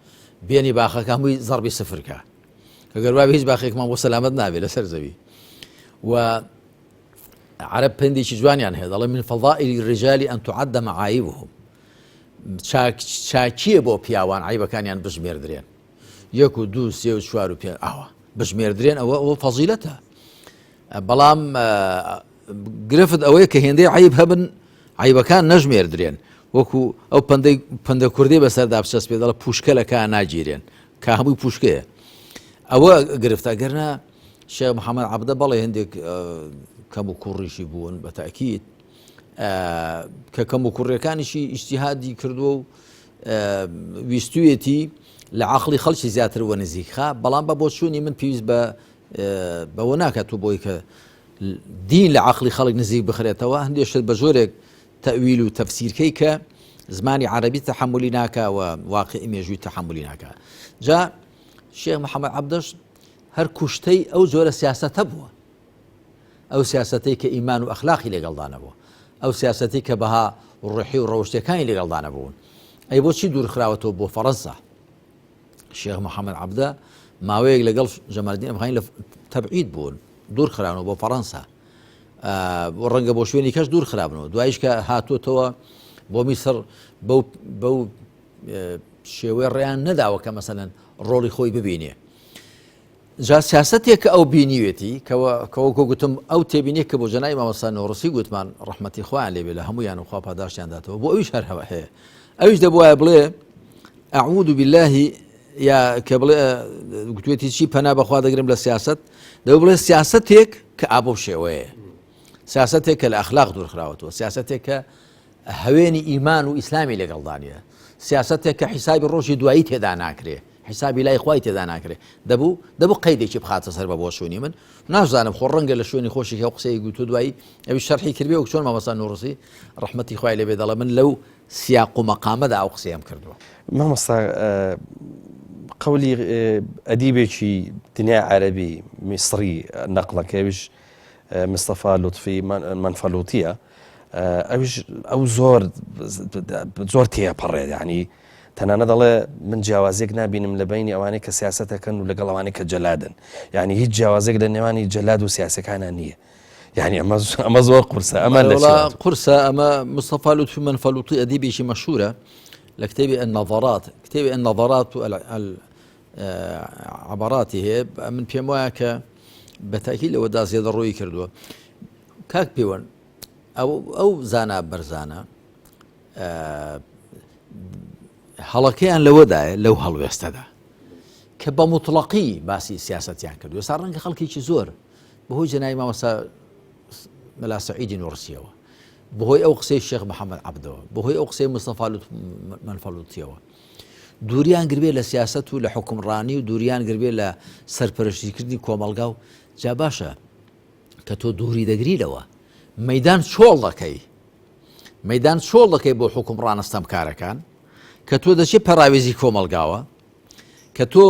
بێنی باخەکە هەمووی زەربی سفرکە کە گەروای هیچ باخێکمان بۆ سەلامەت نابێت لەسەر زەوی. و عەرەب پندێکی جوانیان هەیە دەڵێ من فەضائل الرجال أن تعد معایبهم. چاکیە بۆ پیاوان عیبەکانیان بژمێردرێن، 1 و 2 3 و 4 و 5 ئاوە بژمێردرێن، ئەوە فەزیلەتە. بەڵام گرفت ئەوەیە کە هێندەی عیب هەبن عیبەکان نەژمێردرێن، وەکو ئەو پەندە کوردی بەسەردا بچەس پێ دەڵە پوشکەلەکە ناگیرێن کە هەمووی پوشکەیە. ئەوە گرفتە گەرنا شێخ محەممەد عەبدە بەڵێ هەندێک کەم و کوڕیشی بوون بە تاکید کە کەم و کوڕیەکانیشی ئیجتیهادی کردووە و ویستویەتی لە عەقڵی خەڵکی زیاتر وە نزیکخا، بەڵام بە بۆ چوونی من پێویست بەوە ناکات و بۆی کە دین لە عەقڵی خەڵک نزیک بخرێتەوە هەندێک شت بە زۆرێک تەویل و تەفسیرکەی کە زمانی عەرەبی تەحەمولی ناکا و واقعی مێژووی تەحەمولی ناکا. جا شێخ محەممەد عەبدەش هەر کوشتەی ئەو زۆرە سیاسەتە بووە، ئەو سیاسەتەی کە ئیمان و ئەخلاقی لەگەڵدا نەبووە، ئەو سیاسەتی کە بەها ڕوحی و ڕەوشتەکانی لەگەڵدا نەبوون. ئەی بۆچی دوورخراوەتەوە بۆ فەڕەنسا؟ شێخ محەممەد عەبدە ماوەیەک لەگەڵ جەمالدین ئەفغانی لە تەبعید بوون، دوور خراونەوە بۆ فەڕەنسا، ڕەنگە بۆ شوێنی کەش دوور خرابنەوە. دوایش کە هاتوۆتەوە بۆ میسر بەو شێوەی ڕێیان نەداوە کە مەسەلەن ڕۆڵی خۆی ببینێ. جا سیاسەتێک کە ئەو بینیوێتی کەوەکۆ گوتم ئەو تێبینێک کە بۆ جەنابی مامۆستا نۆڕسی گوتمان ڕەحمەتی خوایان لێبێ لە هەمویان و خوا پاداشتیان داتەوە، بۆ ئەویش هەر هەیە. ئەویش دەبوایە بڵێ ئەعوذ بالله یا کە بڵێ گوتوێتی چی پەنا بەخوا دەگرم لە سیاست، دەبێ بڵێ سیاسەتێک کە ئابۆ شێوەیە، سیاسەتێک کە لە ئەخلاق دوورخراوەتەوە، سیاسەتێک کە هەوێنی ئیمان و ئیسلامی لەگەڵدانیە، سیاسەتێک کە حیسابی ڕۆژی دوایی تێدا ناکرێ، حیسابی لای خوای تێدا ناکرێ. دەبوو قەیدێکی بخاتە سەر بە بۆ شوێنی من نازانم خۆ ڕەنگە لە شوێنی خۆشی ئەو قسەی گوتو دوایی ئەوی شەرحی کردبێ و چۆن مامۆستا نوڕسی ڕەحمەتی خوای لێبێ دەڵێ من لەو سیاق و مەقامەدا ئەو قسەیەم کردووە. مامۆستا قولی ئەدیبێکی دنیای عەرەبی میسری نەقڵەکەویش مستەفا لوتفی منفەلووتیە، ئەو زۆر تێپەڕێت، یعنی تەنانە دەڵێ من جیاوازێک نبینم لە بینی ئەوانەی کە سیاسەتەکەن و لەگەڵ ئەوانەی کە جەلادن، یعنی هیچ جیاوازێک لە نێوانی جەلاد و سیاسەکانە نییە. یعنی ئەمە زۆر قورسە، ئەمە قورسە. ئەمە مستەفا لوتفی منفەلووتی ئەدیبێکی مەشهورە لە کتێبی النەظەرات، کتێبی النەظەرات و عەبەراتی هەیە. من پێم وایە کە بە تاکید لەوەدا زیادە ڕووی کردووە. کاک پێوەن ئەو زانا بەرزانە هەڵەکەیان لەوەدایە لەو هەڵوێستەدا کە بە مطلقی باسی سیاسەتیان کردو. سا ڕەنگە خەڵکێکی زۆر بەهۆی جەنابی مامۆستا مەلا سەعیدی نوڕسیەوە، بەهۆی ئەو قسەی شێخ محەممەد عەبدەوە، بەهۆی ئەو قسەی مستەفا منفەلووتیەوە دووریان گربێ لە سیاست و لە حکومڕانی و دووریان گربێ لە سەرپەرشتیکردنی کۆمەلگا و جا باشە کە تۆ دووری دەگریلەوە مەیدان چۆڵ دەکەی بۆ حکومڕانە ستەمکارەکان کە تۆ دەچێت پەراوێزی کۆمەلگاوە کە تۆ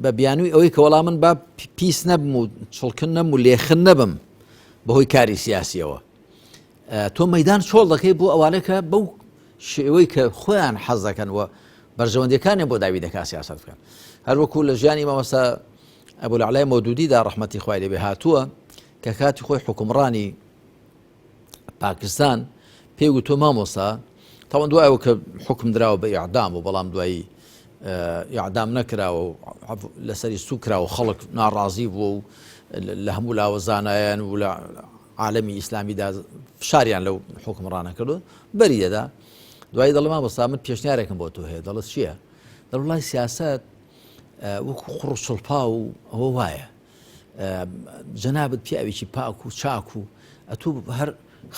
بە بیانووی ئەوەی کە وەڵام من با پیس نەبم و چڵکن نەم و لێخن نەبم بەهۆی کاری سیاسیەوە تۆ مەیدان چۆڵ دەکەی بۆ ئەوانە کە بەو شێوەی کە خۆیان حەز دەکەن و بەرژەوەندەکانیان بۆ داوی دەکات سیاست بکەن. هەروەکو لە ژیانی مامۆستا ئەبولەعلای مەودودیدا ڕەحمەتی خوای لێبێ هاتووە کە کاتی خۆی حکومڕانی پاکستان پێی وتۆ مامۆستا تاوان دوایەوە کە حکم دراوە بە ئیعدام و بەڵام دوایی ئیعدام نەکراوە و لەسەری سوکراوە خەڵک ناڕازی بووە و لە هەموو لاوەزانایان و لە عالەمی ئیسلامیدا فشاریان لەو حکمڕانە کردو بەری دەدا دوایی دەڵێ مامۆستا من پێشنیارێکم بۆ تۆ هەیە دەڵێت چییە؟ دەڵێ وڵای سیاسەت وەکو قوڕچڵپا و ئەوە وایە جەنابەت پیاوێکی پاک و چاک و ئەتوو هەر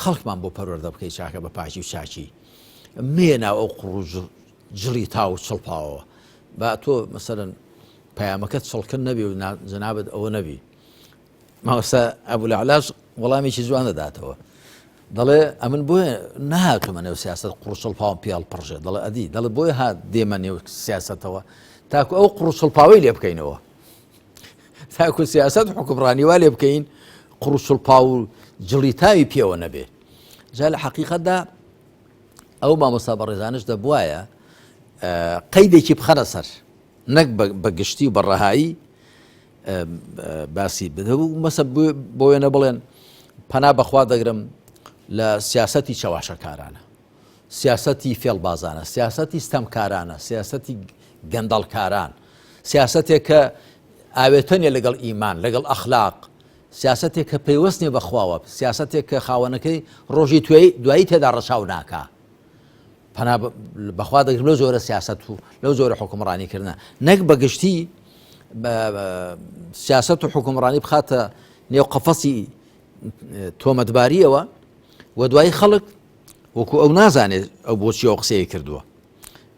خەڵکمان بۆ پەروەردە بکەی چاکە بە پاکی و چاکی مێناو ئەو قوڕ جڕی تا و چڵپاوە با تۆ مەسەرەن پەیامەکەت چڵکن نەبی و جەنابەت ئەوە نەبی. مامۆستا ئەبولەعلاش وەڵامێکی جوان دەداتەوە دەڵێ ئەمن بۆیە نەهاتومە نێو سیاست قوڕچڵپاوم پیاڵ پڕژێ دەڵێ ئەدی دەڵێ بۆیە هات دێمە نێو سیاسەتەوە تاکو ئەو قوڕچڵپاوەی لێ بکەینەوە تاکو سیاست حکومڕانیوا لێ بکەین قوڕچڵپا و جڵی تاوی پێوە نەبێ. جا لە حەقیقەتدا ئەو مامۆستا بەڕێزانش دەبوایە قەیدێکی بخەنە سەر نەک بە گشتی و بەڕەهایی باسی بدەبوو مەسە بۆیە نەبڵێن پەنا بەخوا دەگرم لە سیاسەتی چەواشەکارانە، سیاسەتی فێڵبازانە، سیاسەتی ستەمکارانە، سیاسەتی گەندەڵکاران، سیاسەتێک کە ئاوێتەنێ لەگەڵ ئیمان لەگەڵ ئەخلاق، سیاسەتێک کە پەیوەستنێ بەخواوە، سیاسەتێک کە خاوەنەکەی ڕۆژی دوایی تێدا ڕەشاو ناکا. پەنا بەخوا دەگرم لەو زۆرە سیاسەت و لەو زۆرە حکومڕانیکردنە نەک بەگشتی سیاسەت و حکومڕانی بخاتە نێو قەفەسی تۆمەتباریەوە و دوایی خەڵک وەکو ئەو نازانێت ئەو بۆچی ئەو قسەیە کردووە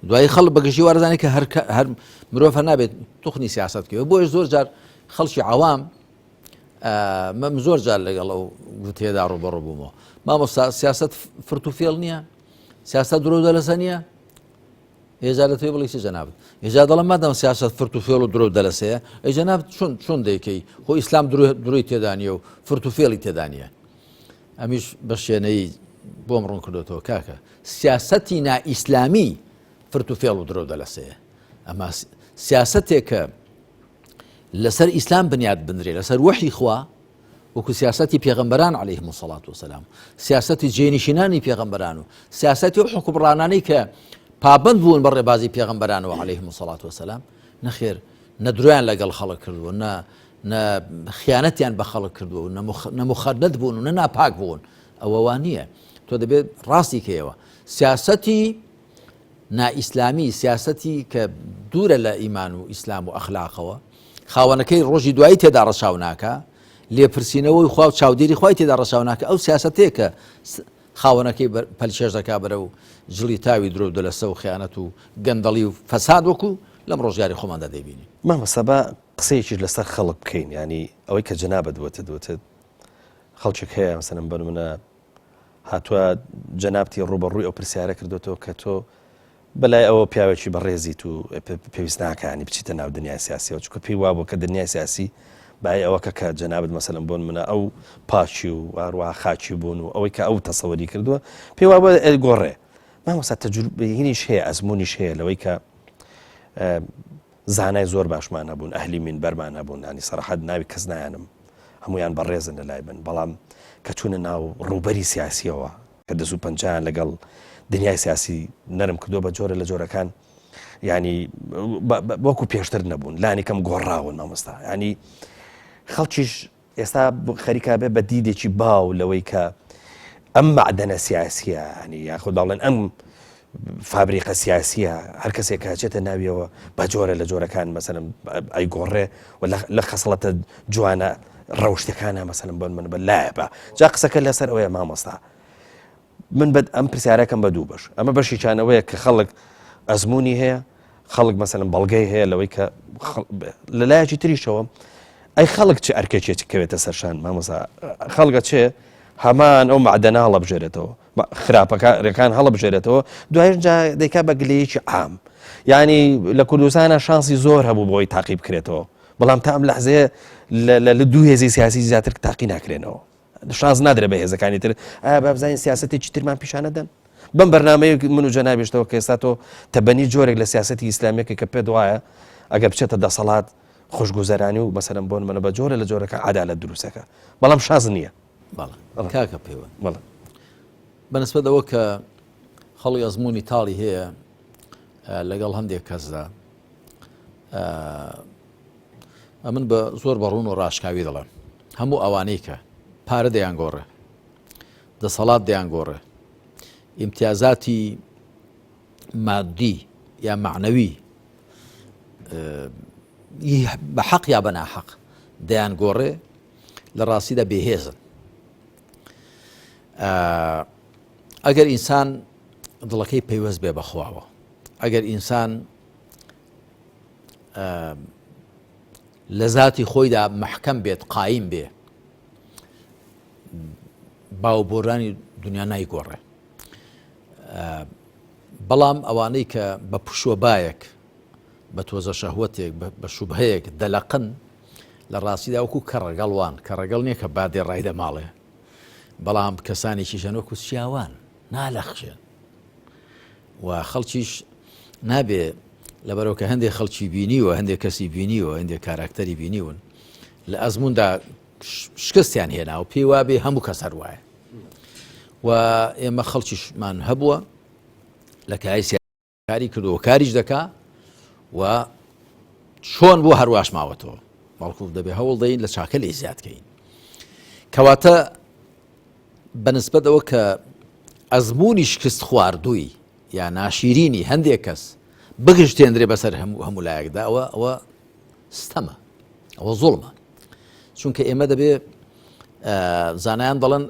دوایی خەڵک بەگشتی وارزانێت کە هەر مرۆڤ هەر نابێت توخنی سیاست کردوە. بۆیش زۆر جار خەڵکی عەوام مەم زۆر جار لەگەڵ ئەو گوتێدا ڕوبەڕوو بوومەوە مامۆستا سیاست فرت و فێڵ نییە، سیاست درۆ دەلەسە نییە، هێزار لە توێ بڵی چی جەنابەت؟ هێزار دەڵێم مادام سیاست فرت و فێڵ و درۆ دەلەسەیە ئەی جەنابەت چۆن دەیکەی خۆ ئیسلام دروی تێدا نییە و فرت و فێڵی تێدا نییە. ئەمیش بە شوێنەی بۆم ڕوون کردوێتەوە کاکە سیاسەتی نائیسلامی فرت و فێڵ و درۆ دەلەسەیە، ئەمە سیاسەتێک کە لەسەر ئیسلام بنیاد بنرێ لەسەر وحی خوا وەکو سیاسەتی پێغەمبەران عەلەیهیمو السەڵات وەسەلام، سیاسەتی جێنشینانی پێغەمبەران و سیاسەتی ئەو حکومڕانانەی کە پابند بوون بە ڕێبازی پێغەمبەرانەوە عەلەیهیمو السەڵات وەسەلام نەخێر نە درۆیان لەگەڵ خەڵک کردووە نە خیانەتیان بە خەڵک کردووە و نە مخەنەت بوون و نە ناپاک بوون. ئەوە وان نییە، تۆ دەبێت ڕاستی کەیەوە سیاسەتی نائیسلامی سیاسەتی کە دوورە لە ئیمان و ئیسلام و ئەخلاقەوە خاوەنەکەی ڕۆژی دوایی تێدا ڕەشاو ناکە لێپرسینەوەی خوا و چاودێری خوای تێدا ڕەشاو ناکە ئەو سیاسەتەیە کە خاوەنەکەی پەلچێژ دەکا بەرە و جڵی تاوی درۆ دەلەسە و خیانەت و گەندەڵی و فەساد وەکو لەم ڕۆژگاری خۆماندا دەیبینی. مامۆستا بە قسەیەکیش لەسەر خەڵک بکەین، ینی ئەوەی کە جەنابەت دوتت خەڵکێک هەیە مەسەلەن بە نمونە هاتووە جەنابەتی ڕوبەڕووی ئەو پرسیارە کردوێتەوە کە تۆ بەلای ئەوە پیاوێکی بەڕێزیت و پێویست ناکانی بچیتە ناو دنیای سیاسیەوە چونکە پێی وابوو کە دنیای سیاسی بای ئەوە کە جەنابەت مەسەلەن بۆن منە ئەو پاچی و هەروەها خاچی بوون و ئەوەی کە ئەو تەسەوەری کردووە پێی وابوو گۆڕێ. مامۆستا تەجروبەیەکیش هەیە ئەزموونیش هەیە لەوەی کە زانای زۆر باشمان هەبوون ئەهلی مینبەرمان هەبوون ینی سەرەحەت ناوی کەس نایانم هەمویان بەڕێزن لەلای بن بەڵام کە چوونە ناو ڕووبەری سیاسیەوە کە 250 لەگەڵ دنیای سیاسی نەرم کردووە بە جۆرە لە جۆرەکان ینی وەکو پێشتر نەبوون لانی کەم گۆڕاون مامۆستا ینی خەڵکیش ئێستا خەریکا بێ بە دیدێکی باو لەوەی کە ئەم معدەنە سیاسیە ینی یاخود داڵێن ئەم فابریقە سیاسیە هەر کەسێک کاچێتە ناویەوە بە جۆرە لە جۆرەکان مەسەلەن ئەیگۆڕێ و لە خەسڵەتە جوانە ڕەوشتەکانە مەسەلەن بۆن من بەلایە بە جا قسەکە لەسەر ئەوەیە مامۆستا من ئەم پرسیارەکەم بە دوو بەش ئەمە بەشیچانەوەیە کە خەڵک ئەزمموی هەیە خەڵک مەسەلەن بەڵگەی هەیە لەوەی کە لەلایەکی تریشەوە ئەی خەڵک چه ئەرکێکێکی کەوێتە سەرشان مامۆستا خەڵگە چێ هەمان ئەو معدەنە هەڵەبژێرێتەوە خراپەکان هەڵەبژێرێتەوە دوایش دەیکا بە گلەیەکی عام ینی لە کوردستانە شانسی زۆر هەبوو بۆی تاقی بکرێتەوە بەڵام تا ئەم لەحزەیە لە دوو هێزی سیاسی زیاتر تاقی ناکرێنەوە شانس نادرێت بە هێزەکانی تر ئایا بابزانین سیاسەتێکی ترمان پیشانەدەن بەم بەرنامەیە من و جەنابێشتەوە کە ئێستا تۆ تەبەنی جۆرێک لە سیاسەتی ئیسلامیەکە کە پێت وایە ئەگە بچێتە دەسەڵات خۆشگوزەرانی و مەسەلەن بۆن منە بە جۆرە لە جۆرەکە عەدالەت دروستەکە بەڵام شانس نییە کاکە پێوە بەنسبەت ئەوە کە خەڵی ئەزمموی تاڵی هەیە لەگەڵ هەندێک کەسدا من بە زۆر بەڕوون و ڕاشکاوی دەڵێم هەموو ئەوانەی کە پارە دەیانگۆڕێ دەسەڵات دەیانگۆڕێ ئیمتیازاتی مادی یا معنەوی بە حەق یا بە ناحەق دەیانگۆڕێ لە ڕاستیدا بێهێزن ئەگەر ئینسان دڵەکەی پەیوەست بێ بەخواوە ئەگەر ئینسان لە ذاتی خۆیدا محکەم بێت قایم بێ باوبۆرانی دنیا نایگۆڕێ بەڵام ئەوانەی کە بە پشۆبایەک بە تۆزە شەهوەتێک بە شوبهەیەک دەلەقن لە ڕاستیدا وەکو کەڕەگەڵوان کەڕەگەڵ نییە کە بادێ ڕایدە ماڵێ بەڵام کەسانێکی ژەنۆکو سیاوان نالەخشێن و خەڵکیش نابێ لەبەرەوە کە هەندێک خەڵکی بینیوە هەندێک کەسی بینیوە هەندێک کاراکتەری بینیون لە ئەزموندا شکستیان هێنا و پێی وابێ هەموو کەس هەر وایە و ئێمە خەڵکیشمان هەبووە لە کاری سیاسی کردو و کاریش دەکا و چۆن بۆ هەرواش ماوەتەوە بەڵکو دەبێ هەوڵ دەین لە چاکە لێ زیادکەین کەواتە بەنسبەت ئەوە کە ئەزمموی شکست خواردووی یا ناشیرینی هەندێک کەس بگشتێنرێ بەسەر هەموو لایەکدا ئەوە ستەمە ئەوە زوڵمە چونکە ئێمە دەبێ زانایان دەڵێن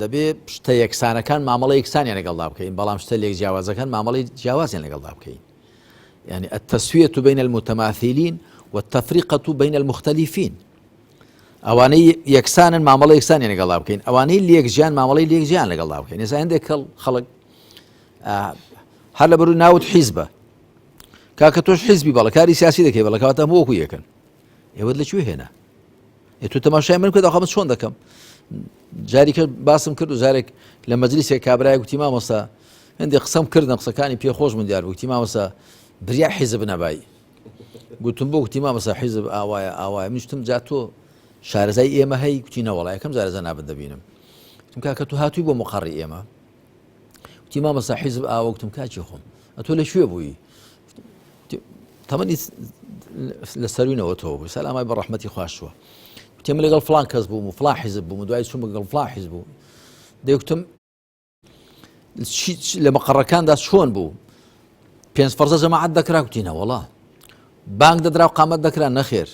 دەبێ شتە یەکسانەکان مامەڵە یەکسانیان لەگەڵدا بکەین بەڵام شتە لێک جیاوازەکان مامەڵی جیاوازیان لەگەڵدا بکەین يعني التسوية بين المتماثلين والتفرقة بين المختلفين ئەوانەی یەکسانن مامەڵە یەکسانیان لەگەڵدا بکەین ئەوانەی لێکژیان مامەڵی لێکژیان لەگەڵدا بکەین ێستا هەندێک خەڵک هەر لە بەرووی ناوت حیزبە کاکە تۆش حیزبی بەڵە کاری سیاسی دەکەی بەڵە کەواتە هەموو وەکو یەکن ئێوە لەکوێ هێنا تۆ تەماشای من کرد ئەوە چۆن دەکەم جاریکە باسم کرد و جارێک لە مەجلیسێک کابرای گوتی مامۆستا هەندێک قسەم کردن قسەکانی پێخۆش من دیار بوو گوتی مامۆستا بریا حیزب نەبایی گوتم بۆ گوتی مامۆستا حیزب ئاوایە من شتم جا تۆ شارەزای ئێمە هەی گوتی نەوەڵای یەکەم جارەزە نابن دەبینم گوتم کاکە تۆ هاتووی بۆ مقڕی ئێمە گوتی مامۆستا حیزب ئاوە گوتم کاکی خۆم ئەتۆ لەکوێ بووی تەمەنی لە سەروینەوە تۆ بووی سەلامای بە ڕەحمەتی خواشوە گوتی من لەگەڵ فڵان کەس بووم و فڵان حیزب بووم و دوای چووم لەگەڵ فڵان حیزب بوو دەیگوتم لە مەقڕەکاندا چۆن بوو 5% جەماعەت دەکرا گوتی نەوەڵا بانگ دەدرا و قامەت دەکرا نەخێر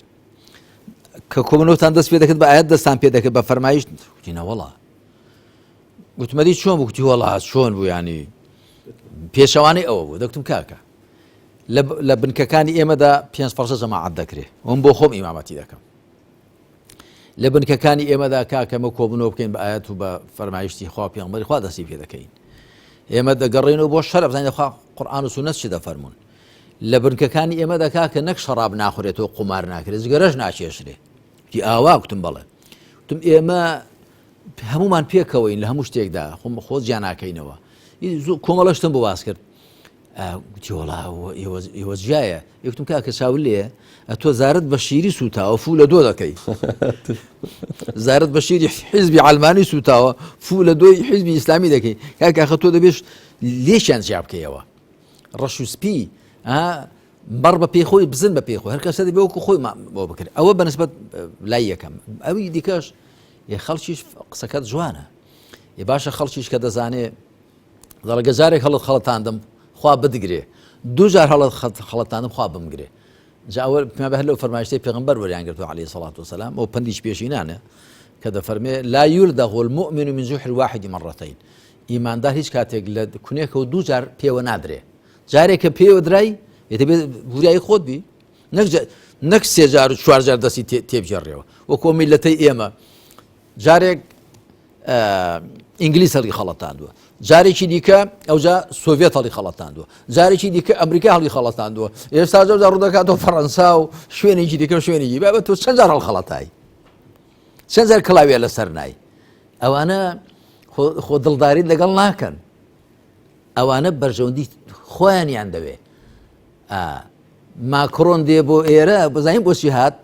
کە کۆمنەوەتان دەست پێ دەکرد بە ئاەت دەستان پێ دەکرد بە فەرمایش گوتی نەوەڵا گوتمەدی چۆن بوو گوتی وەڵا چۆن بوو ینی پێشەوانەی ئەوە بوو دەکتم کاکە لە بنکەکانی ئێمەدا 5% جەماعەت دەکرێ ئەوم بۆ خۆم ئیمامەتی دەکەم لە بنکەکانی ئێمەدا کاکەمە کۆبنەوە بکەین بە ئاەت و بە فەرمایشتی خوا پێغەمبەری خوا دەستی پێ دەکەین ئێمە دەگەڕێنەوە بۆ شەرە بزانین دەخوا قورئان و سونەت چی دەفەرمون لە بنکەکانی ئێمەدا کاکە نەک شەراب ناخورێتەوە قومار ناکرێت جگەرەش ناچێشرێ گوتی ئاوا گوتم بەڵێ گوتم ئێمە هەمومان پێکەوەین لە هەموو شتێکدا خۆ جیا ناکەینەوە کۆمەڵەشتم بۆ باس کرد گوتی وەڵا ئێوە جیایە یەکتم کاکە چاول لێ تۆ زارت بە شیری سوتاوە فول لە دۆ دەکەی زارت بە شیری حیزبی عەلمانی سوتاوە فول لە دۆی حیزبی ئیسلامی دەکەی کاکە تۆ دەبێت لێشیان جیا بکەیەوە ڕەش و سپی بەڕ بە پێخۆی بزن بە پێخۆی هەر کەسە دەبێ وەکو خۆی بۆ بکرد ئەوە بەنسبەت لای یەکەم ئەوی دیکەش یە خەڵکیش قسەکەت جوانە باشە خەڵکیش کە دەزانێ دەڵێ گەجارێک هەڵت خەڵەتاندم خوا بدگرێ دوو جار هەڵت خەڵەتاندم خوا بمگرێ جاوە پێ لەو فەرمایشتەی پێغەمبەر وەریان گرتووە عەلەیهی سەڵات وسەلام ئەو پندیش پێشینانە کە دەفەرمێ لا یولدغ المؤمن من جحر واحد مرتين ئیماندار هیچ کاتێک لە کونێکەوە دوو جار پێوە نادرێ جارێکە پێوە درای دەبێت بوریایی خۆت بی نەک سێ جار و چوار جار دەستی تێبژێڕێەوە وەکو میلەتەی ئێمە جارێک ئینگلیس هەڵی خەڵەتاندووە جارێکی دیکە ئەوجا سۆڤێت هەڵی خەڵەتاندووە جارێکی دیکە ئەمریکا هەڵی خەڵەتاندووە ئێستا جا ڕوودەکاتەوە فەڕەنسا و شوێنێکی دیکە شوێنێکی بابەت تۆ چەند جار هەڵخەڵەتایی چەند جار کڵاوێ لەسەر نای ئەوانە خۆ دڵداریت لەگەڵ ناکەن ئەوانە بەرژەوندی خۆیانیان دەوێ ماکرۆن دێ بۆ ئێرە بزانین بۆچی هات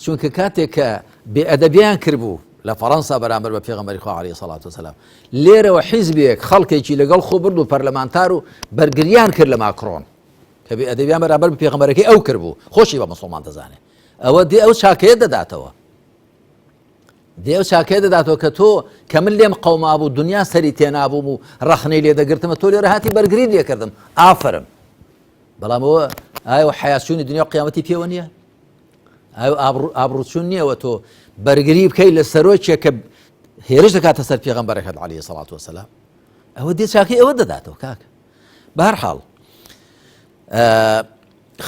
چونکە کاتێک کە بێئەدەبیان کردبوو لە فەڕەنسا بەرامبەر بە پێغەمبەری خوا عەلەیهی سەڵات وسەلام لێرەوە حیزبێک خەڵکێکی لەگەڵ خۆ برد و پەرلەمانتار و بەرگریان کرد لە ماکرۆن کە بێئەدەبیان بەرامبەر بە پێغەمبەرەکەی ئەو کردبوو خۆشی بە مسڵمان دەزانێت ئەوە دێ ئەو چاکەیە دەداتەوە دێو چاکێ دەداتەوە کە تۆ کە من لێم قەوما بوو دنیا سەری تێنابووم و ڕەخنەی لێ دەگرتمە تۆ لێرە هاتی بەرگری لێکردم ئافرم بەڵام ئەوە ئایا حیاسوونی دنیا و قیامەتی پێوە نییە ئایا ئابڕوچوون نییەوە تۆ بەرگری بکەی لە سەرۆکێک کە هێرش دەکاتە سەر پێغەمبەرەکەت عەلەیهی سەڵات وسەلام ئەوە دێ چاکەی ئەوە دەداتەوە کاکە بەهەرحاڵ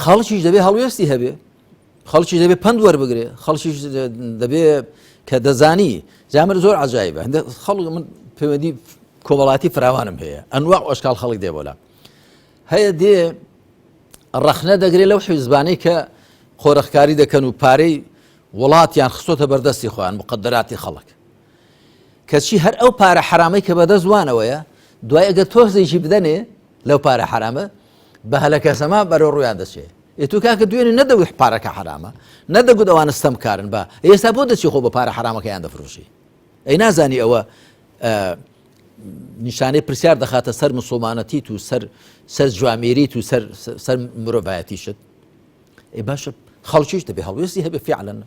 خەڵکیش دەبێ هەڵوێستی هەبێ خەڵکیش دەبێ پند وەربگرێ خەڵکیش دەبێ کە دەزانی جامر زۆر عجایبە خەڵک من پەیوەندی کۆمەڵاتی فراوانم هەیە ئەنواع ئەشکال خەڵک دێ بۆلا هەیە دێ ڕەخنە دەگرێت لەو حیزبانەی کە خۆرەخکاری دەکەن و پارەی وڵاتیان خستۆتە بەردەستی خۆیان مقدراتی خەڵک کەچی هەر ئەو پارە حرامەی کە بەدەست وانەوەیە دوای ئەگەر تۆزێکی بدەنێ لەو پارە حرامە بە هەلەکە سەما بەرەو ڕویان دەچێت تو کاکە دوێنێ نەدەوی پارەکە حرامە نەدەگوت ئەوانە ستەمکارن بە ئێستا بۆ دەچی خۆ بە پارە حرامەکەیان دەفرۆشی ئەی نازانی ئەوە نیشانەی پرسیار دەخاتە سەر مسڵمانەتیت و سەر جوامێریت و سەر مرۆڤایەتیشت ئەی باشە خەڵکیش دەبێ هەڵوێستی هەبێ فیعلەن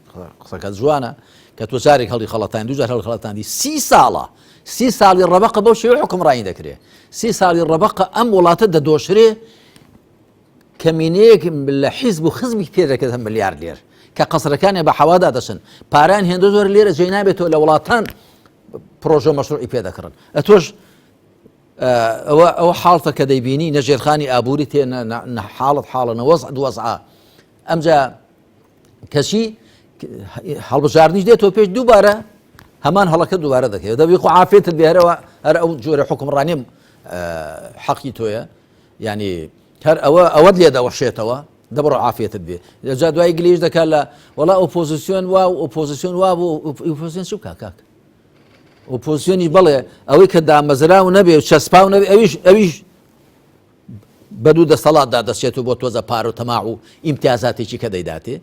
قسەکە جوانە کە تۆ جارێک هەڵی خەڵەتاندی دوو جار هەڵی خەڵەتاندی 30 ساڵە 30 ساڵی ڕەبەقە بەو شێوەیە حوکمڕانی دەکرێت 30 ساڵی ڕەبەقە ئەم وڵاتە دەدۆشرێ کەمینەیەک لە حیزب و خزمی پێ دەکرێتە ملیار لێر کە قەسرەکانی بە حەوادا دەچن پاران هێندە زۆر لێرە جێی نابێتەوە لە وڵاتان پرۆژە مەشروعی پێ دەکڕن ئەتۆش ئەوە حاڵتە کە دەیبینی نەژێرخانی ئابووری تێ حاڵت حاڵە نەوەزع دووەزعا ئەمجا کەچی هەڵبژاردنیش دێتەوە پێش دووبارە هەمان هەڵەکە دووبارە دەکەوێت دەبی خۆ عافێتت بێرەوە هەر ئەو جۆرە حکمڕانیم حەقی تۆیە ینی هەر ئەوەت لێ دەوەشێتەوە دەبڕۆ عافێتت بێ جا دوای گلێش دەکات لە وڵا ئۆپۆزیسیۆن وا و ئۆپۆزیسیۆن وا بوو ئۆپۆزیسیۆن چ بکات کاک ئۆپۆزیسیۆنی بەڵێ ئەوەی کە دامەزراو نەبێ و چەسپاو نەبێ ئەویش بەدوو دەسەڵاتدا دەچێت و بۆ تۆزە پار و تەماع و ئیمتیازاتێکی کە دەیداتێ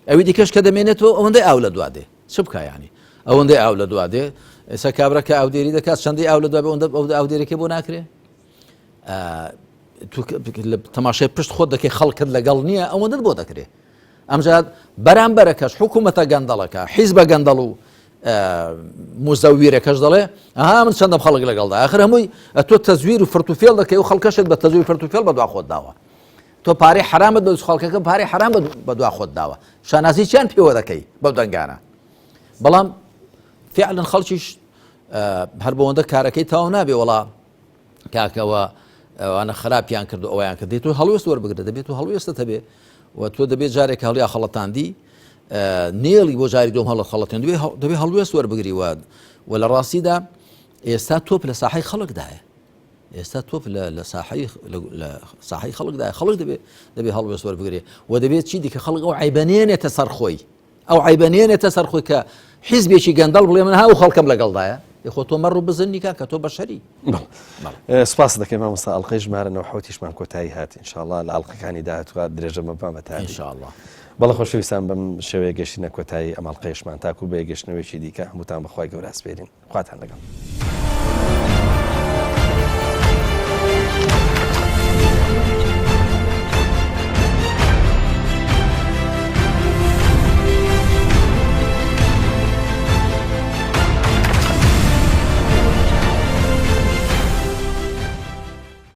ئەوی دیکەش کە دەمێنێتەوە ئەوەندەی ئاو لە دوادێ چ بکە ینی ئەوەندەی ئاو لە دوادێ ئێستا کابرەکە ئاودێری دەکات چەندەی ئاو لە دوابێ ئەوەندە ئاودێرەکەی بۆ ناکرێ تەماشای پشت خۆت دەکەی خەڵکت لەگەڵ نییە ئەوەندەت بۆ دەکرێت ئەمجاد بەرامبەرەکەش حکوومەتە گەندەڵەکە حیزبە گەندەڵ و مزەویرەکەش دەڵێ ئەها من چەندەم خەڵک لەگەڵدا ئاخر هەمووی تۆ تەزویر و فرتوفێڵ دەکەی و خەڵکەشت بە تەزویر فرتوفێڵ بەدوا خۆت داوە تۆ پارەی حرامت بە خەڵکەکە پارەی حرام بەدوا خۆت داوە شانازی چیان پێوە دەکەی بەو دەنگانە بەڵام فعلا خەڵکیش هەر بەوەندە کارەکەی تاو نابێ وەڵا کاکەوە ئەوانە خراپیان کرد و ئەویان کرد دێت و هەڵوێست وەربگرێت دەبێت و هەڵوێستە هەبێ و تۆ دەبێت جارێک هەڵیا خەڵەتاندی نێڵی بۆ جاری دۆم هەڵە خەڵەتێن دەبێت هەڵوێست وەربگری و لە ڕاستیدا ئێستا تۆپ لە ساحەی خەڵکدایە ئێستا تۆپ لە ساحەی خەڵکدایە خەڵک دەبێت هەڵوێست وەربگرێ و دەبێت چی دیکە خەڵک ئەو عیبەنێنێتە سەر خۆی ئەو عیبەنێنێتە سەر خۆی کە حیزبێکی گەندەڵ بڵێ من هاو خەڵکەم لەگەڵدایە خۆ تۆ مەڕ و بزنی کاکە تۆ بەشەری سپاس دەکەم مامۆستا ئەڵقەی ژمارەنەوە حوتیشمان کۆتایی هات ئینشاءڵڵا لە ئەڵقەکانی داهاتوە درێژەمە بامەتە ئینشاءڵڵا بەڵە خۆشەویستان بەم شێوەیە گەشتنە کۆتایی ئەم ئەڵقەی ژمانتاکو بە گەشتنەوەیکی دیکە هەمووتان بەخوای گەورە ئەسپێرین خواتان لەگەڵ